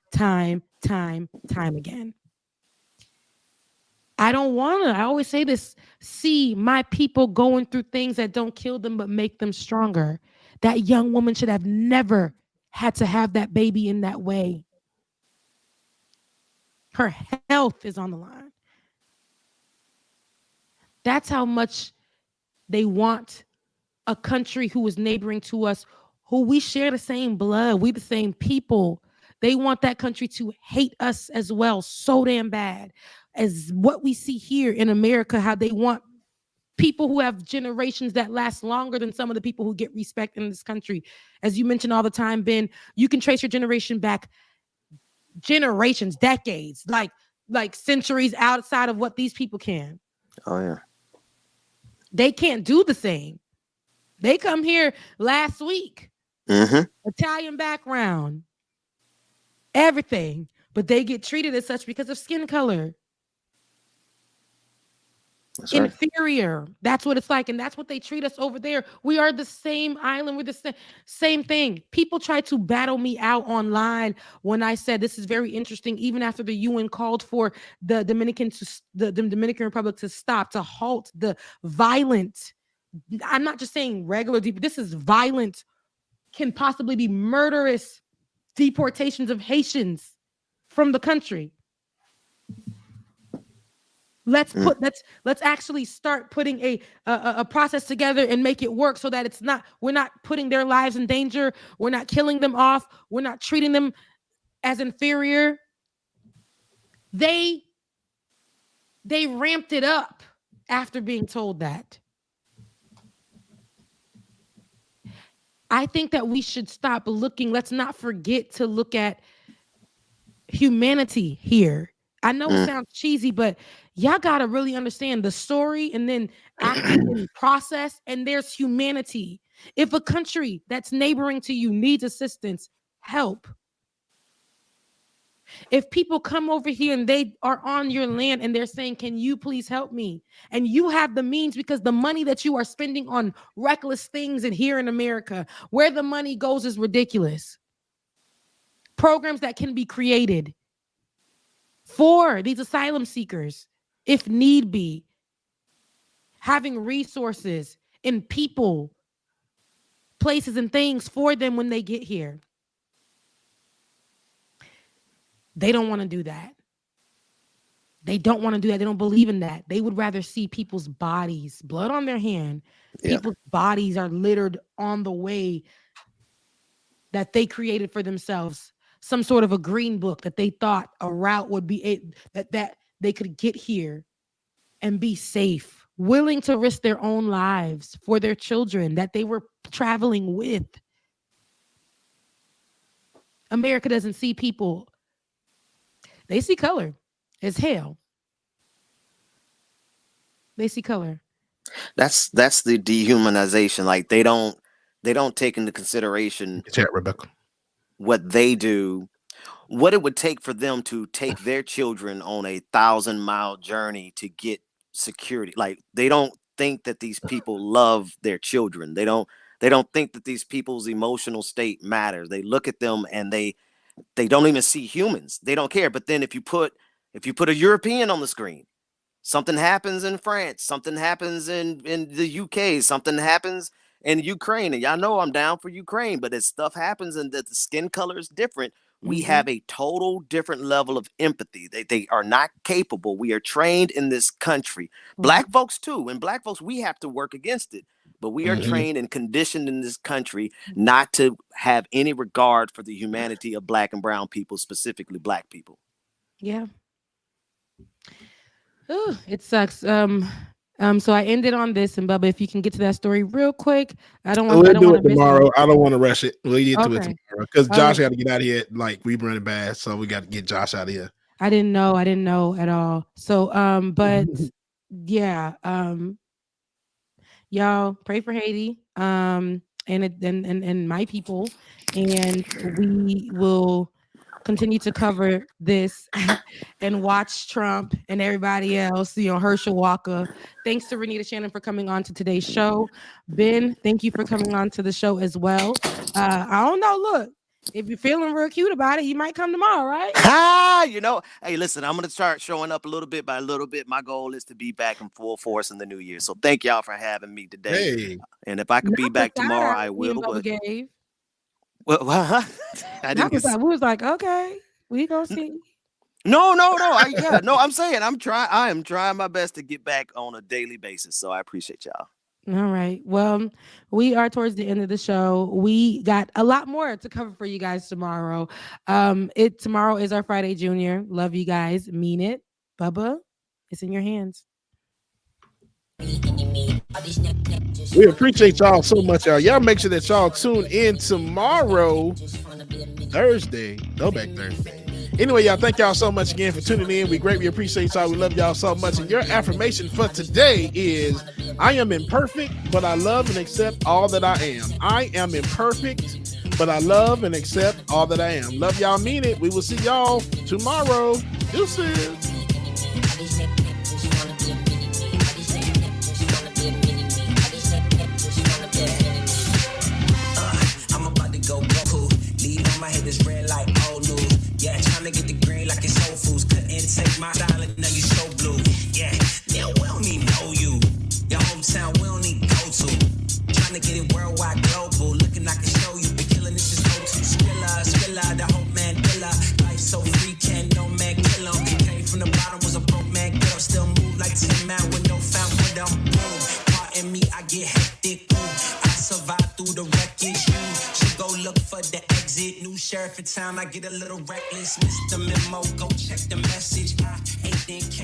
I don't want to, I always say this, see my people going through things that don't kill them but make them stronger. That young woman should have never had to have that baby in that way. Her health is on the line. That's how much they want a country who is neighboring to us, who we share the same blood, we the same people. They want that country to hate us as well, so damn bad. As what we see here in America, how they want people who have generations that last longer than some of the people who get respect in this country. As you mention all the time, Ben, you can trace your generation back generations, decades, like centuries outside of what these people can. Oh yeah. They can't do the same. They come here last week. Italian background, everything, but they get treated as such because of skin color. That's inferior. Right. That's what it's like. And that's what they treat us over there. We are the same island. We're the same thing. People try to battle me out online when I said this is very interesting, even after the UN called for the Dominican Republic to stop, to halt the violent. I'm not just saying regular, this is violent, can possibly be murderous deportations of Haitians from the country. Let's actually start putting a process together and make it work so that we're not putting their lives in danger. We're not killing them off. We're not treating them as inferior. They ramped it up after being told that. I think that we should stop looking. Let's not forget to look at humanity here. I know it sounds cheesy, but y'all got to really understand the story and then action and process, and there's humanity. If a country that's neighboring to you needs assistance, help. If people come over here and they are on your land and they're saying, can you please help me? And you have the means, because the money that you are spending on reckless things and here in America, where the money goes is ridiculous. Programs that can be created for these asylum seekers, if need be, having resources and people, places and things for them when they get here. They don't want to do that. They don't want to do that. They don't believe in that. They would rather see people's bodies, blood on their hand. Yeah. People's bodies are littered on the way that they created for themselves. Some sort of a green book that they thought a route would be that they could get here and be safe, willing to risk their own lives for their children that they were traveling with. America doesn't see people. They see color as hell. They see color. That's the dehumanization. Like they don't take into consideration Rebecca, what they do, what it would take for them to take their children on a 1,000-mile journey to get security. Like they don't think that these people love their children. They don't think that these people's emotional state matters. They look at them and they don't even see humans. They don't care. But then if you put a European on the screen, something happens in France, something happens in the UK, something happens in Ukraine. And y'all know I'm down for Ukraine, but as stuff happens and that the skin color is different, we have a total different level of empathy. They are not capable. We are trained in this country. Black folks too. And black folks, we have to work against it. But we are trained and conditioned in this country not to have any regard for the humanity of black and brown people, specifically black people. Yeah. Ooh, it sucks. So I ended on this, and Bubba, if you can get to that story real quick, I don't want to miss tomorrow. I don't want to rush it. We'll get to it tomorrow because Josh got to get out of here. Like we running bad, so we got to get Josh out of here. I didn't know at all. So but yeah, y'all pray for Haiti, and my people, and we will continue to cover this and watch Trump and everybody else, Herschel Walker. Thanks to Renita Shannon for coming on to today's show. Ben, thank you for coming on to the show as well. I don't know, look, if you're feeling real cute about it, you might come tomorrow, right? Hey, listen, I'm going to start showing up a little bit by little bit. My goal is to be back in full force in the new year. So thank y'all for having me today. Hey. And if I could be back tomorrow, I will. But well, I didn't get... We was like, okay, we gonna see. No. I'm saying I am trying my best to get back on a daily basis. So I appreciate y'all. All right. Well, we are towards the end of the show. We got a lot more to cover for you guys tomorrow. Tomorrow is our Friday Junior. Love you guys. Mean it. Bubba, it's in your hands. We appreciate y'all so much, y'all. Y'all make sure that y'all tune in tomorrow, Thursday. Throwback Thursday. Anyway, y'all, thank y'all so much again for tuning in. We greatly appreciate y'all. We love y'all so much. And your affirmation for today is, I am imperfect, but I love and accept all that I am. I am imperfect, but I love and accept all that I am. Love y'all, mean it. We will see y'all tomorrow. Deuces. My head is red like old news. Yeah, trying to get the green like it's Whole Foods. Couldn't take my style and now you so blue. Yeah, we don't even know you. Your hometown, we don't need go to. Trying to get it worldwide, global. Looking like I can show you. Been killing this is go to. Skrilla, the whole man killer. Life so free, can no man kill him. Came from the bottom, was a broke man girl. Still move like 10 man with no found window. Boom, pardon me, I get hectic. Boom, I survive through the wreckage. Go look for the exit. New sheriff in town, I get a little reckless. Missed the memo, go check the message. I ain't think